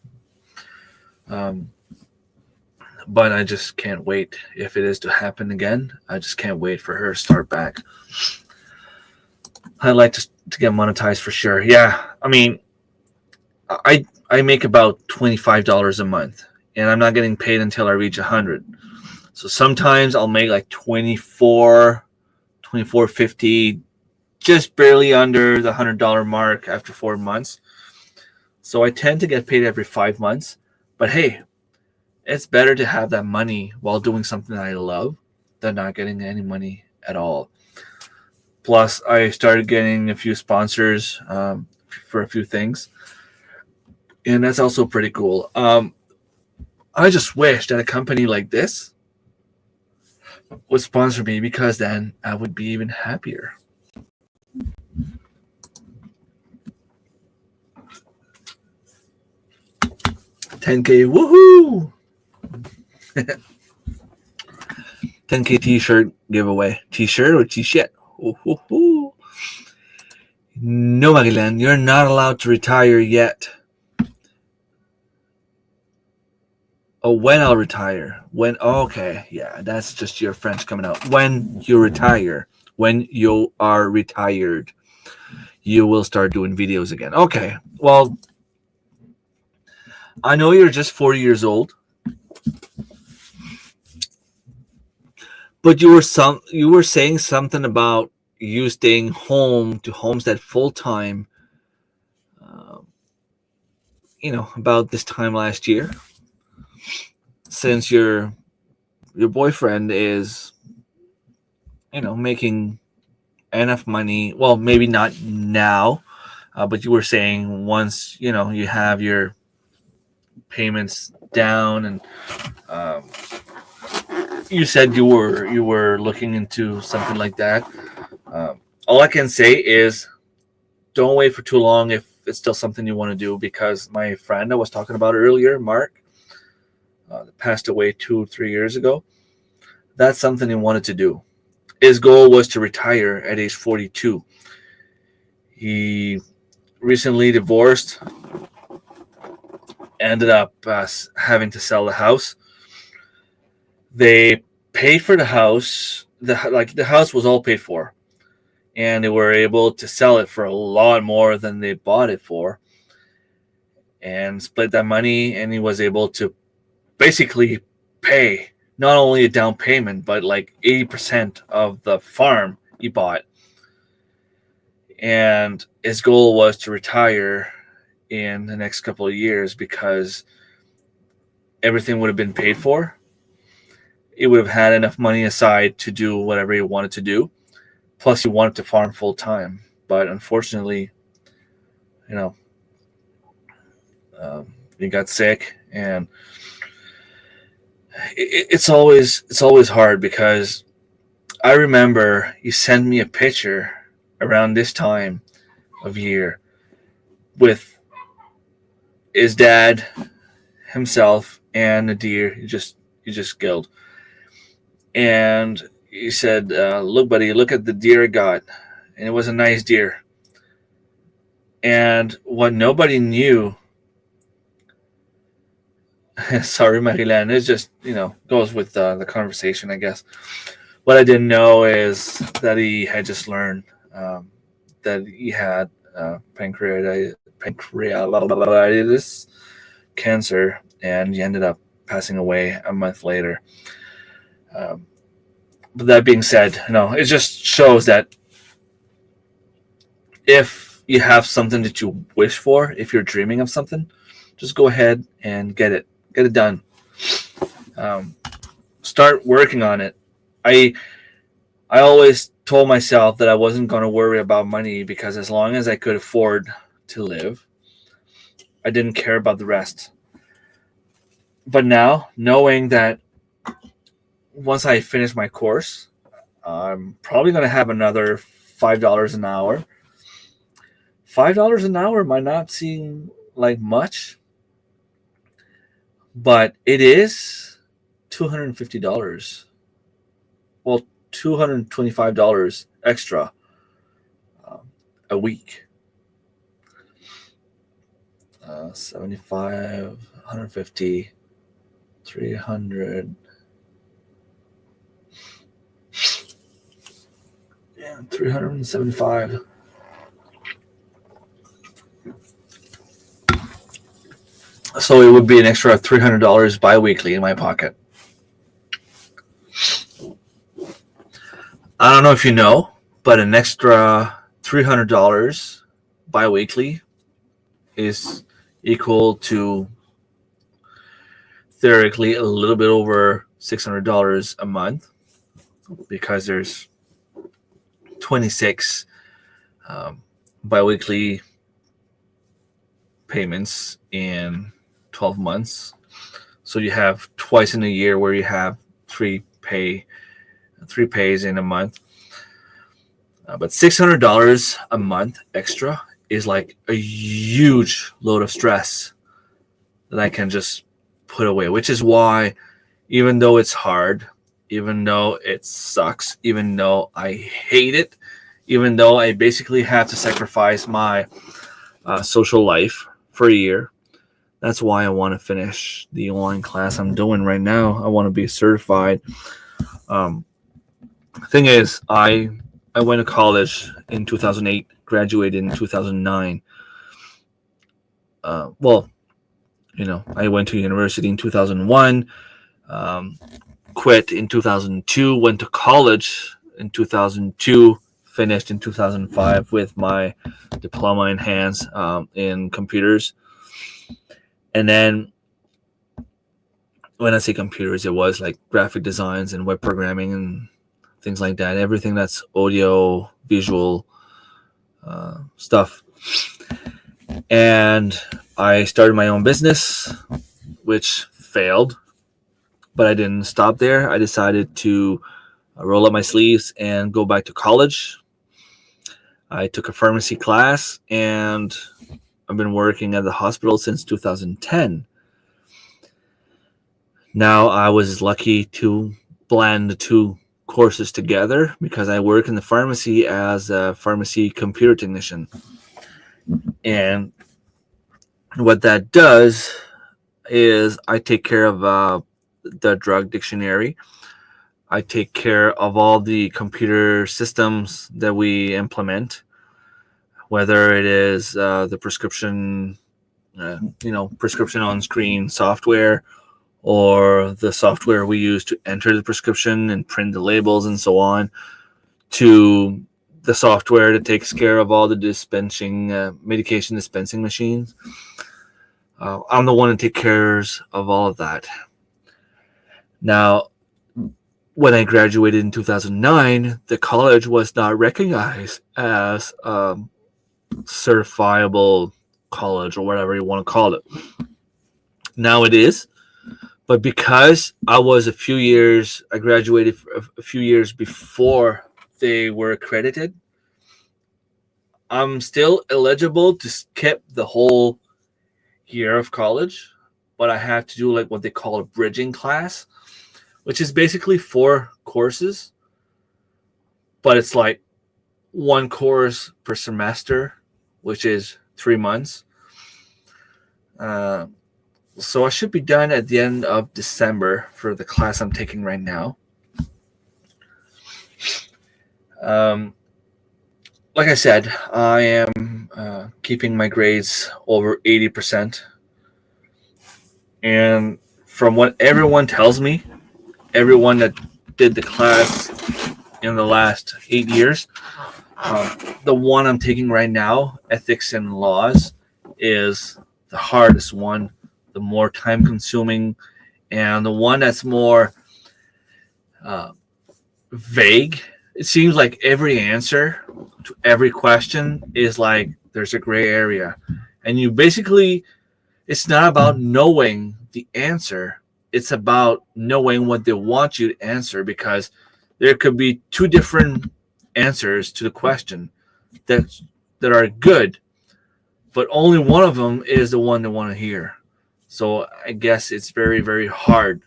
But I just can't wait. If it is to happen again, I just can't wait for her to start back. I'd like to get monetized for sure. Yeah, I mean, I make about $25 a month, and I'm not getting paid until I reach 100. So sometimes I'll make like $24.50, just barely under the $100 mark after 4 months. So I tend to get paid every 5 months. But hey, it's better to have that money while doing something that I love than not getting any money at all. Plus, I started getting a few sponsors for a few things, and that's also pretty cool. I just wish that a company like this would sponsor me, because then I would be even happier. $10K, woohoo! 10K t-shirt giveaway. T-shirt or t-shirt? Ooh. No, Magellan, you're not allowed to retire yet. Oh, when I'll retire. Okay, yeah, that's just your French coming out. When you retire, when you are retired, you will start doing videos again. Okay, well, I know you're just 40 years old, but you were saying something about you staying home to homestead full time. About this time last year, since your boyfriend is, making enough money. Well, maybe not now, but you were saying once you have your payments down, and you said you were looking into something like that. All I can say is don't wait for too long if it's still something you want to do, because my friend I was talking about earlier, Mark, that passed away 2-3 years ago, that's something he wanted to do. His goal was to retire at age 42. He recently divorced, ended up having to sell the house. They paid for the house. The house was all paid for, and they were able to sell it for a lot more than they bought it for, and split that money. And he was able to basically pay not only a down payment, but like 80% of the farm he bought. And his goal was to retire in the next couple of years, because everything would have been paid for. He would have had enough money aside to do whatever he wanted to do. Plus, he wanted to farm full time. But unfortunately, he got sick, and it's always hard, because I remember he sent me a picture around this time of year with his dad, himself, and a deer he just killed. And he said, look, buddy, look at the deer I got. And it was a nice deer. And what nobody knew, sorry, Marilan, it just, goes with the conversation, I guess. What I didn't know is that he had just learned that he had pancreatitis cancer, and he ended up passing away a month later. But that being said, it just shows that if you have something that you wish for, if you're dreaming of something, just go ahead and get it done. Start working on it. I always told myself that I wasn't going to worry about money, because as long as I could afford to live, I didn't care about the rest. But now, knowing that once I finish my course, I'm probably going to have another $5 an hour. $5 an hour might not seem like much, but it is $250. Well, $225 extra a week. 75, 150, 300. Yeah, 375. So it would be an extra $300 bi-weekly in my pocket. I don't know if you know, but an extra $300 bi-weekly is equal to theoretically a little bit over $600 a month, because there's 26 bi-weekly payments in 12 months. So you have twice in a year where you have three pays in a month. But $600 a month extra is like a huge load of stress that I can just put away, which is why, even though it's hard, even though it sucks, even though I hate it, even though I basically have to sacrifice my social life for a year, that's why I want to finish the online class I'm doing right now. I want to be certified. Thing is, I went to college in 2008, graduated in 2009. I went to university in 2001, quit in 2002, went to college in 2002, finished in 2005 with my diploma in hands in computers. And then when I say computers, it was like graphic designs and web programming and things like that. Everything that's audio, visual stuff. And I started my own business, which failed, but I didn't stop there. I decided to roll up my sleeves and go back to college. I took a pharmacy class, and I've been working at the hospital since 2010. Now, I was lucky to blend the two courses together because I work in the pharmacy as a pharmacy computer technician. And what that does is I take care of the drug dictionary. I take care of all the computer systems that we implement, whether it is the prescription, prescription on screen software, or the software we use to enter the prescription and print the labels and so on, to the software that takes care of all the dispensing, medication dispensing machines. I'm the one that takes care of all of that. Now, when I graduated in 2009, the college was not recognized as a certifiable college, or whatever you want to call it. Now it is, but because I graduated a few years before they were accredited, I'm still eligible to skip the whole year of college, but I have to do like what they call a bridging class, which is basically 4 courses, but it's like 1 course per semester, which is 3 months. So I should be done at the end of December for the class I'm taking right now. Like I said, I am keeping my grades over 80%. And from what everyone tells me, everyone that did the class in the last 8 years, the one I'm taking right now, ethics and laws, is the hardest one, the more time consuming, and the one that's more vague. It seems like every answer to every question is like there's a gray area, and you basically, it's not about knowing the answer, it's about knowing what they want you to answer, because there could be 2 different answers to the question that are good, but only one of them is the one they want to hear. So I guess it's very, very hard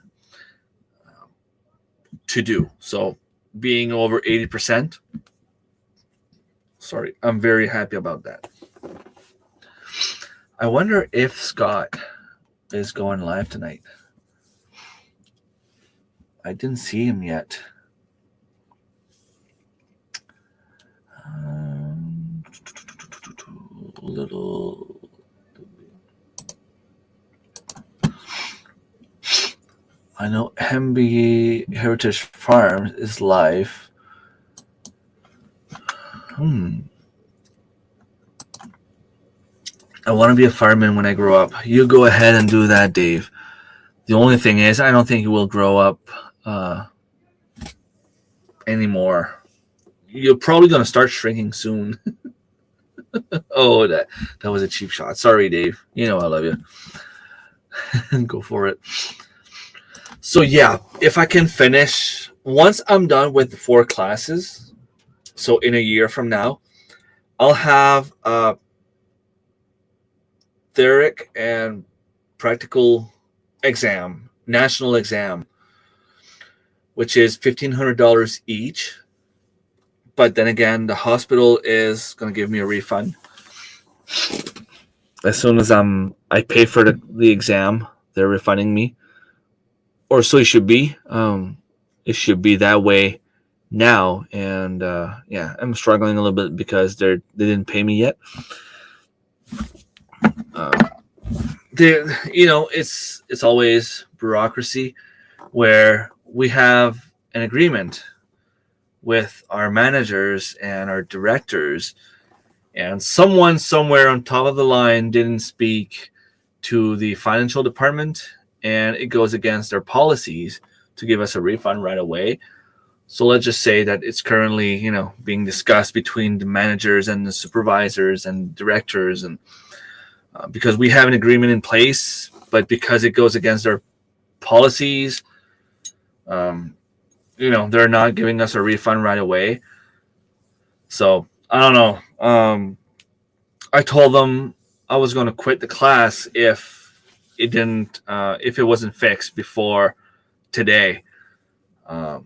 to do. So being over 80%, I'm very happy about that. I wonder if Scott is going live tonight. I didn't see him yet. I know MB Heritage Farms is live. I want to be a fireman when I grow up. You go ahead and do that, Dave. The only thing is, I don't think you will grow up anymore. You're probably going to start shrinking soon. Oh, that was a cheap shot. Sorry, Dave. You know I love you. Go for it. So yeah, if I can finish, once I'm done with the 4 classes, so in a year from now, I'll have a theoric and practical exam, national exam, which is $1,500 each. But then again, the hospital is going to give me a refund. As soon as I pay for the exam, they're refunding me. Or so it should be. It should be that way now. And yeah, I'm struggling a little bit because they didn't pay me yet. It's always bureaucracy, where we have an agreement with our managers and our directors, and someone somewhere on top of the line didn't speak to the financial department, and it goes against their policies to give us a refund right away. So let's just say that it's currently, being discussed between the managers and the supervisors and directors, and because we have an agreement in place, but because it goes against our policies. They're not giving us a refund right away. So I don't know. I told them I was going to quit the class if it wasn't fixed before today. But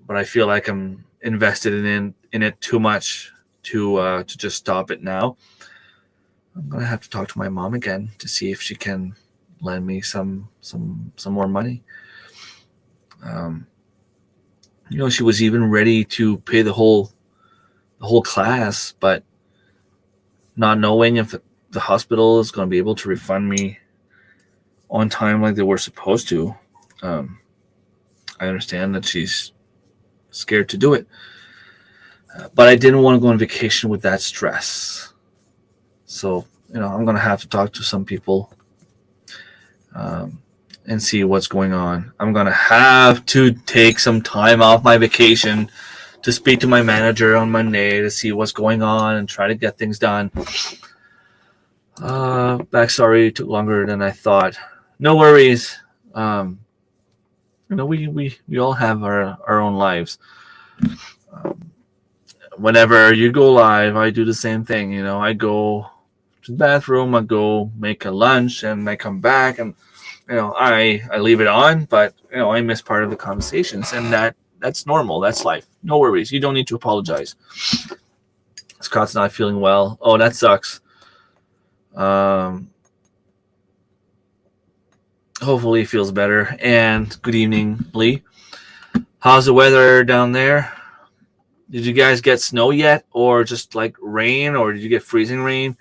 I feel like I'm invested in it too much to just stop it now. I'm gonna have to talk to my mom again to see if she can lend me some more money. She was even ready to pay the whole class, but not knowing if the hospital is going to be able to refund me on time like they were supposed to. I understand that she's scared to do it, but I didn't want to go on vacation with that stress. So, I'm going to have to talk to some people and see what's going on. I'm going to have to take some time off my vacation to speak to my manager on Monday to see what's going on and try to get things done. Backstory took longer than I thought. No worries. We all have our own lives. Whenever you go live, I do the same thing. I go to the bathroom, I go make a lunch, and I come back, and I leave it on, but I miss part of the conversations, and that's normal. That's life. No worries. You don't need to apologize. Scott's not feeling well. Oh, that sucks. Hopefully he feels better. And good evening, Lee. How's the weather down there? Did you guys get snow yet, or just like rain, or did you get freezing rain?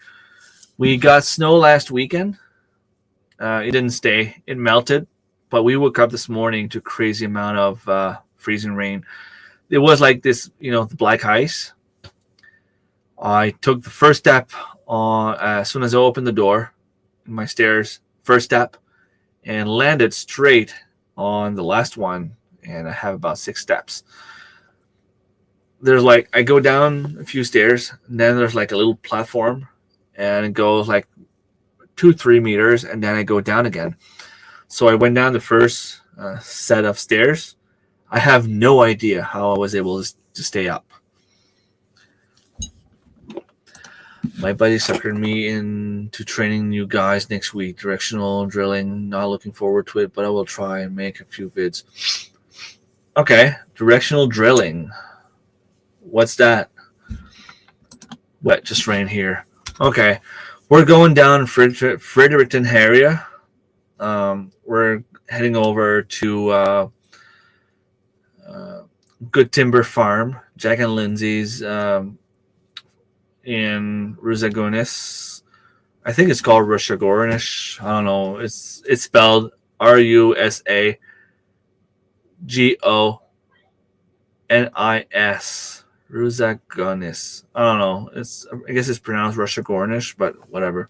We got snow last weekend. It didn't stay. It melted, but we woke up this morning to a crazy amount of freezing rain. It was like this, the black ice. I took the first step as soon as I opened the door in my stairs, first step, and landed straight on the last one, and I have about 6 steps. There's I go down a few stairs, and then there's a little platform, and it goes 2-3 meters, and then I go down again. So I went down the first set of stairs. I have no idea how I was able to stay up. My buddy suckered me into training new guys next week. Directional drilling. Not looking forward to it, but I will try and make a few vids. Okay, directional drilling. What's that? Wet just rain here. Okay, we're going down Fredericton area. We're heading over to Good Timber Farm, Jack and Lindsay's in Rusagonis. I think it's called Rusagonis. I don't know. It's spelled Rusagonis. Rusagonis. I don't know. I guess it's pronounced Rusagonis, but whatever.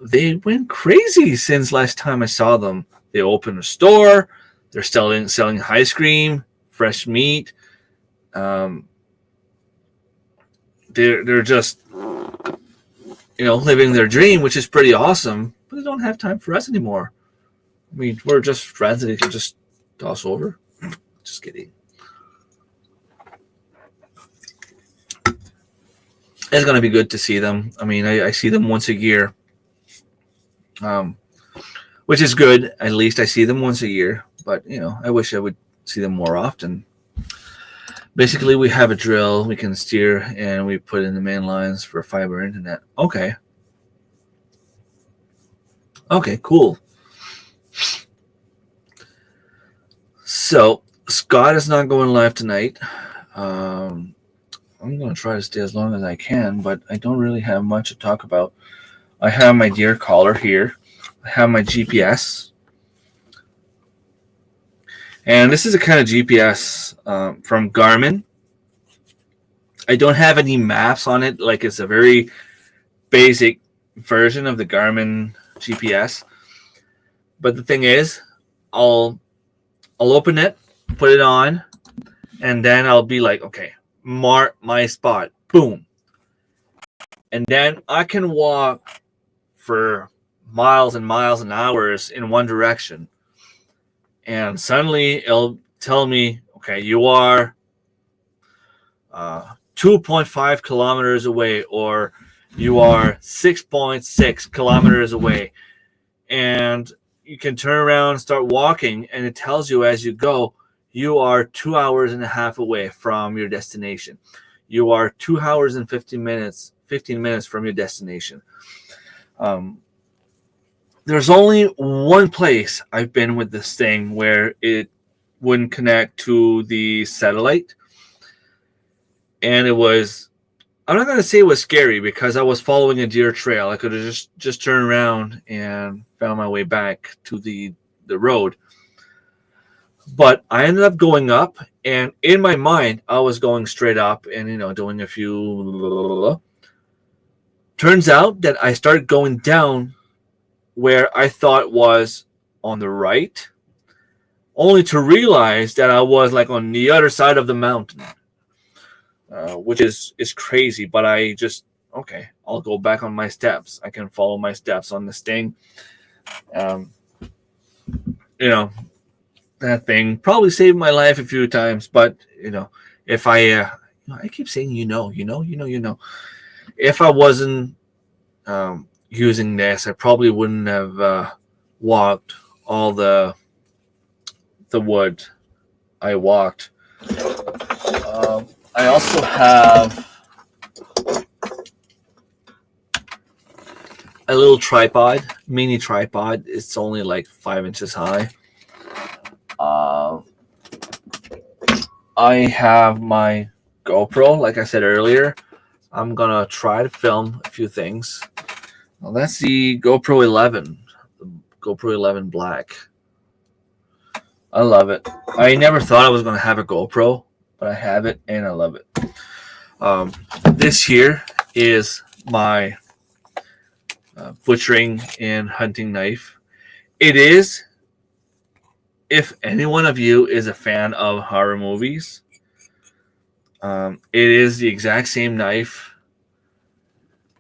They went crazy since last time I saw them. They opened a store. They're selling ice cream, fresh meat. They're just living their dream, which is pretty awesome. But they don't have time for us anymore. I mean, we're just friends that they can just toss over. Just kidding. It's gonna be good to see them. I mean, I see them once a year, which is good. At least I see them once a year. But I wish I would see them more often. Basically, we have a drill, we can steer, and we put in the main lines for fiber internet. Okay. Okay, cool. So, Scott is not going live tonight. I'm going to try to stay as long as I can, but I don't really have much to talk about. I have my deer collar here. I have my GPS. And this is a kind of GPS from Garmin. I don't have any maps on it. It's a very basic version of the Garmin GPS. But the thing is, I'll open it, put it on, and then I'll be like, okay, mark my spot. Boom. And then I can walk for miles and miles and hours in one direction. And suddenly it'll tell me, okay, you are 2.5 kilometers away, or you are 6.6 kilometers away. And you can turn around and start walking, and it tells you as you go, you are 2 hours and a half away from your destination. You are 2 hours and 15 minutes from your destination. There's only one place I've been with this thing where it wouldn't connect to the satellite. And it was, I'm not going to say it was scary because I was following a deer trail. I could have just turned around and found my way back to the road. But I ended up going up, and in my mind, I was going straight up and, doing a few. Turns out that I started going down where I thought was on the right, only to realize that I was like on the other side of the mountain, which is crazy. But I just, okay, I'll go back on my steps. I can follow my steps on this thing. That thing probably saved my life a few times, but if I keep saying if I wasn't using this, I probably wouldn't have walked all the wood I walked. I also have a little tripod, mini tripod. It's only like 5 inches high. I have my GoPro, like I said earlier. I'm gonna try to film a few things. Well, that's the GoPro 11, the GoPro 11 Black. I love it. I never thought I was gonna have a GoPro, but I have it and I love it. This here is my butchering and hunting knife. It is, if any one of you is a fan of horror movies, it is the exact same knife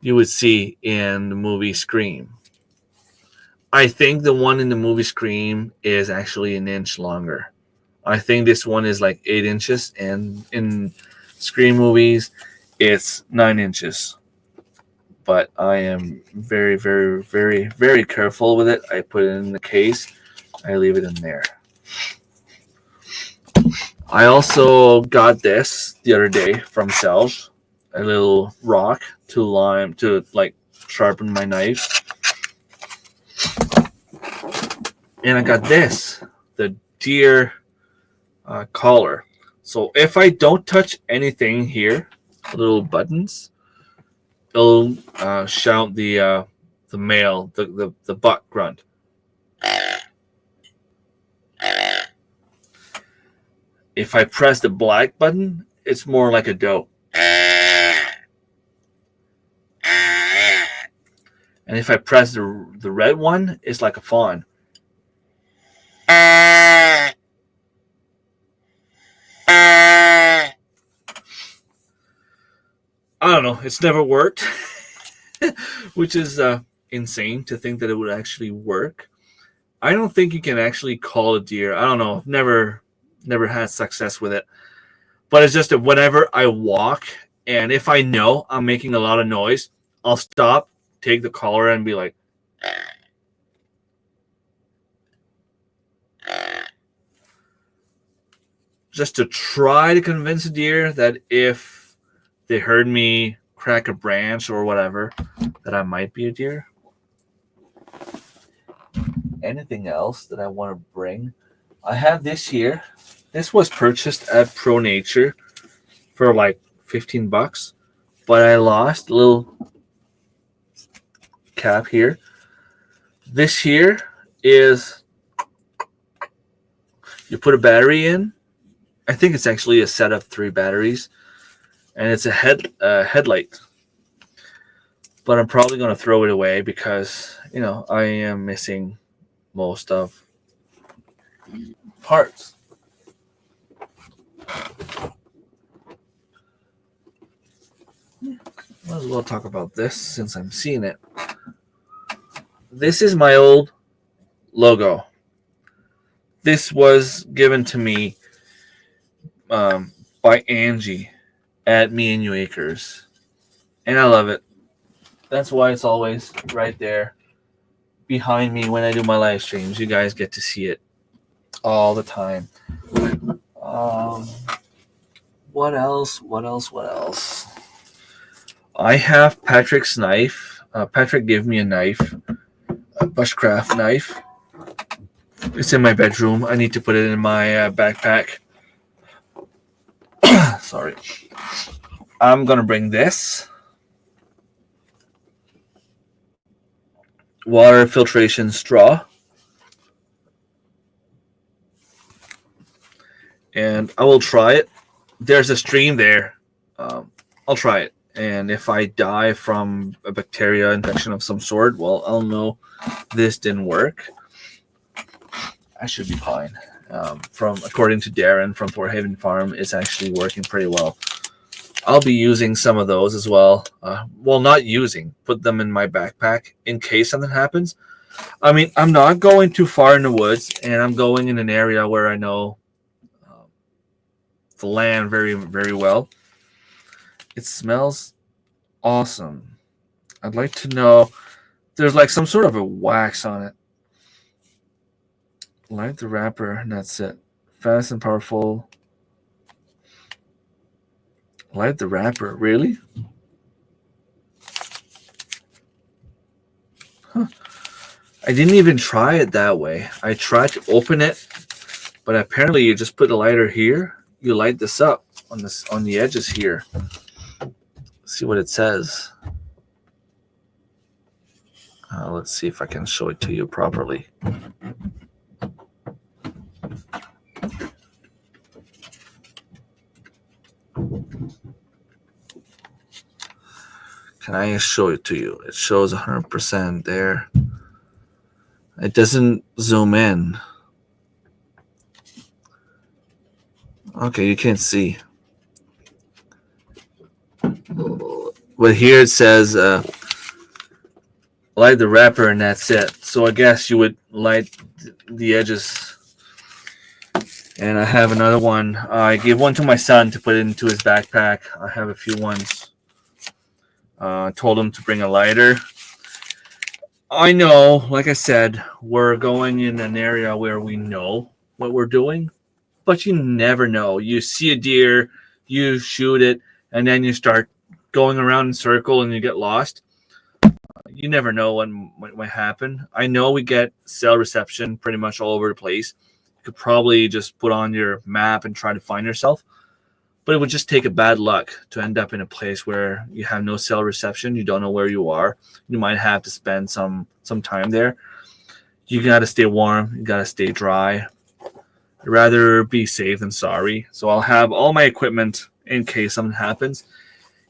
you would see in the movie Scream. I think the one in the movie Scream is actually an inch longer. I think this one is like 8 inches, and in Scream movies, it's 9 inches. But I am very, very, very, very careful with it. I put it in the case. I leave it in there. I also got this the other day from Selge, a little rock to like sharpen my knife. And I got this, the deer collar. So if I don't touch anything here, little buttons, it'll shout the male, the buck grunt. If I press the black button, it's more like a doe. And if I press the red one, it's like a fawn. I don't know. It's never worked, which is insane to think that it would actually work. I don't think you can actually call a deer. I don't know. I've never had success with it. But it's just that whenever I walk, and if I know I'm making a lot of noise, I'll stop, take the collar, and be like, just to try to convince a deer that if they heard me crack a branch or whatever, that I might be a deer. Anything else that I want to bring? I have this here. This was purchased at Pro Nature for like $15, but I lost a little cap here. This here is, you put a battery in. I think it's actually a set of 3 batteries, and it's a headlight. But I'm probably going to throw it away because, I am missing most of parts. Might as well talk about this since I'm seeing it. This is my old logo. This was given to me by Angie at Me and You Acres, and I love it. That's why it's always right there behind me when I do my live streams. You guys get to see it all the time. What else? I have Patrick's knife. Patrick gave me a knife, a bushcraft knife. It's in my bedroom. I need to put it in my backpack. Sorry. I'm going to bring this. Water filtration straw. And I will try it. There's a stream there. I'll try it. And if I die from a bacteria infection of some sort, well, I'll know this didn't work. I should be fine. According to Darren from Port Haven Farm, it's actually working pretty well. I'll be using some of those as well. Not using. Put them in my backpack in case something happens. I mean, I'm not going too far in the woods, and I'm going in an area where I know the land very, very well. It smells awesome. I'd like to know. There's like some sort of a wax on it. Light the wrapper, and that's it. Fast and powerful. Light the wrapper, really? Huh. I didn't even try it that way. I tried to open it, but apparently you just put a lighter here. You light this up on the edges here. Let's see what it says. Let's see if I can show it to you properly. Can I show it to you? It shows 100% there. It doesn't zoom in. Okay, you can't see. But here it says light the wrapper and that's it. So I guess you would light the edges. And I have another one. I gave one to my son to put into his backpack. I have a few ones. Told him to bring a lighter. I know, like I said, we're going in an area where we know what we're doing, but you never know. You see a deer, you shoot it, and then you start going around in a circle and you get lost. You never know what might happen. I know we get cell reception pretty much all over the place. You could probably just put on your map and try to find yourself. But it would just take a bad luck to end up in a place where you have no cell reception. You don't know where you are. You might have to spend some time there. You got to stay warm. You got to stay dry. I'd rather be safe than sorry. So I'll have all my equipment in case something happens.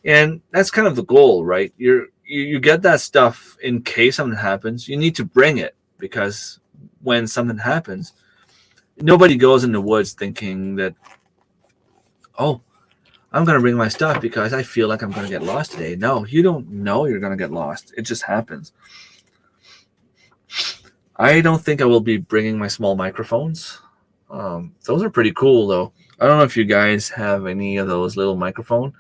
And that's kind of the goal, right? You get that stuff in case something happens. You need to bring it because when something happens, nobody goes in the woods thinking that, oh, I'm going to bring my stuff because I feel like I'm going to get lost today. No, you don't know you're going to get lost. It just happens. I don't think I will be bringing my small microphones. Those are pretty cool, though. I don't know if you guys have any of those little microphones.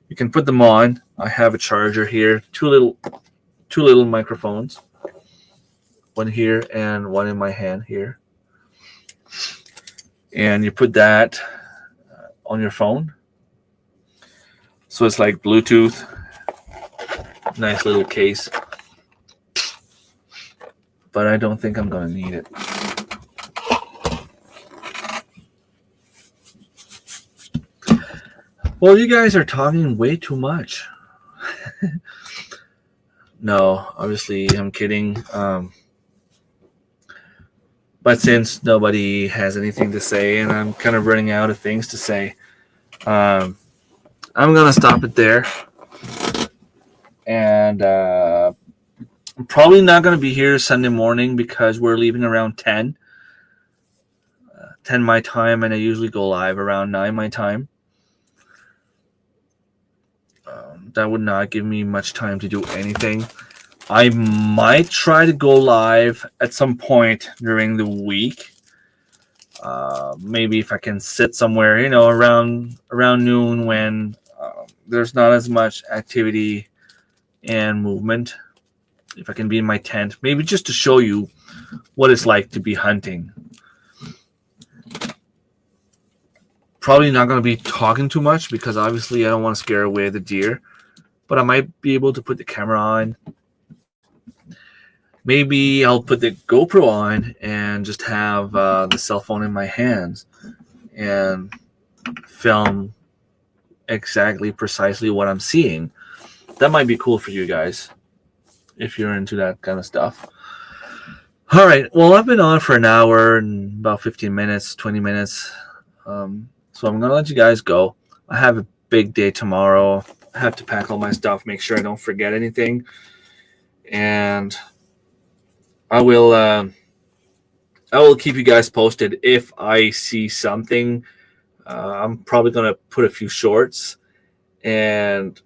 You can put them on. I have a charger here. Two little microphones. One here and one in my hand here. And you put that on your phone. So it's like Bluetooth. Nice little case. But I don't think I'm going to need it. Well, you guys are talking way too much. No, obviously I'm kidding. But since nobody has anything to say and I'm kind of running out of things to say, I'm going to stop it there. And I'm probably not going to be here Sunday morning because we're leaving around 10 my time, and I usually go live around 9 my time. That would not give me much time to do anything. I might try to go live at some point during the week. Maybe if I can sit somewhere, around noon when there's not as much activity and movement. If I can be in my tent, maybe just to show you what it's like to be hunting. Probably not going to be talking too much because obviously I don't want to scare away the deer, but I might be able to put the camera on. Maybe I'll put the GoPro on and just have the cell phone in my hands and film exactly precisely what I'm seeing. That might be cool for you guys if you're into that kind of stuff. All right. Well, I've been on for an hour and about 15 minutes, 20 minutes. So I'm going to let you guys go. I have a big day tomorrow. I have to pack all my stuff, make sure I don't forget anything. And I will keep you guys posted if I see something. I'm probably going to put a few shorts and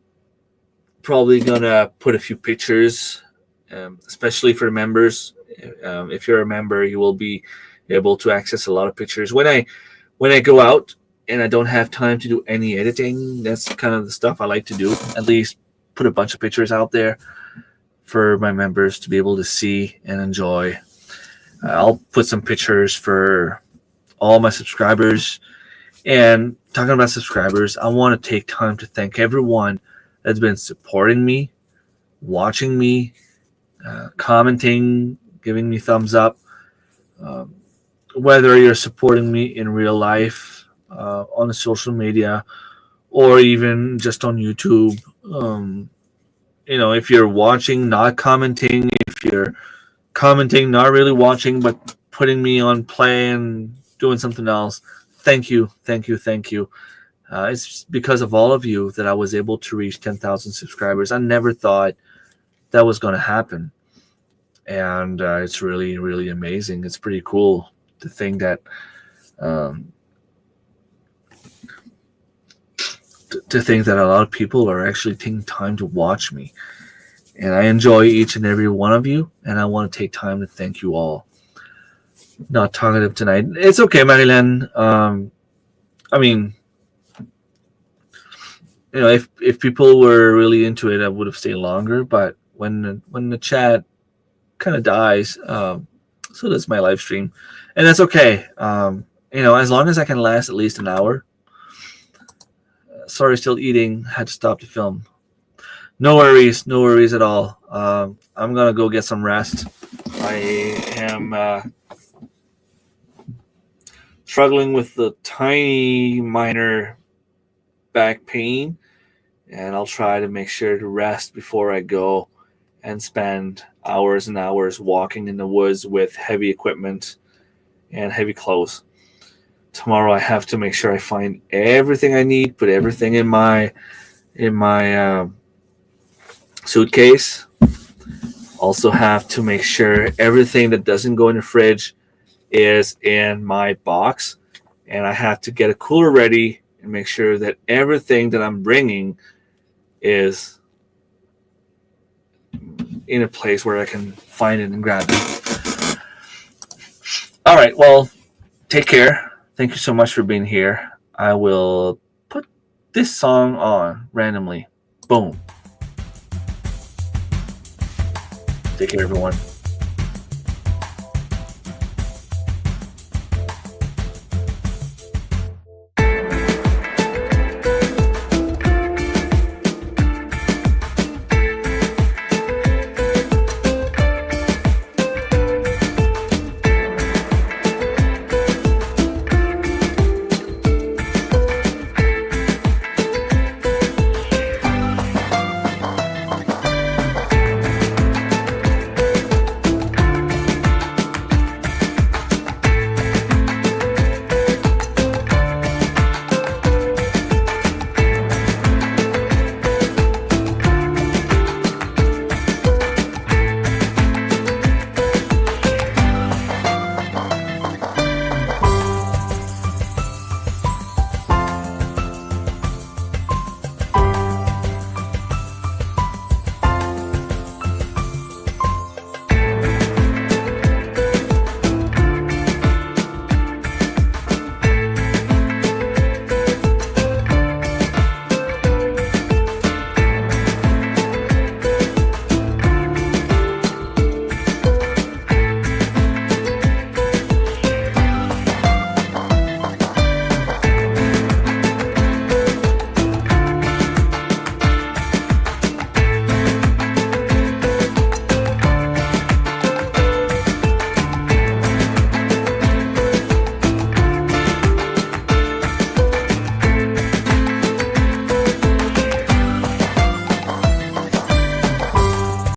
probably going to put a few pictures, especially for members. If you're a member, you will be able to access a lot of pictures. When I go out and I don't have time to do any editing, that's kind of the stuff I like to do. At least put a bunch of pictures out there for my members to be able to see and enjoy. I'll put some pictures for all my subscribers. And talking about subscribers, I want to take time to thank everyone that's been supporting me, watching me, commenting, giving me thumbs up. Whether you're supporting me in real life, on the social media, or even just on YouTube. If you're watching, not commenting, if you're commenting, not really watching, but putting me on play and doing something else, thank you. It's because of all of you that I was able to reach 10,000 subscribers. I never thought that was going to happen. And it's really, really amazing. It's pretty cool to think that a lot of people are actually taking time to watch me. And I enjoy each and every one of you, and I want to take time to thank you all. Not talkative tonight. It's okay, Marilyn. If people were really into it, I would have stayed longer. But when the chat kind of dies, so does my live stream, and that's okay. As long as I can last at least an hour. Sorry, still eating. Had to stop the film. No worries at all. I'm gonna go get some rest. I am struggling with the tiny minor back pain, and I'll try to make sure to rest before I go and spend hours and hours walking in the woods with heavy equipment and heavy clothes. Tomorrow I have to make sure I find everything I need, put everything in my suitcase. Also have to make sure everything that doesn't go in the fridge is in my box, and I have to get a cooler ready and make sure that everything that I'm bringing is in a place where I can find it and grab it. All right, well, take care. Thank you so much for being here. I will put this song on randomly. Boom. Take care, everyone.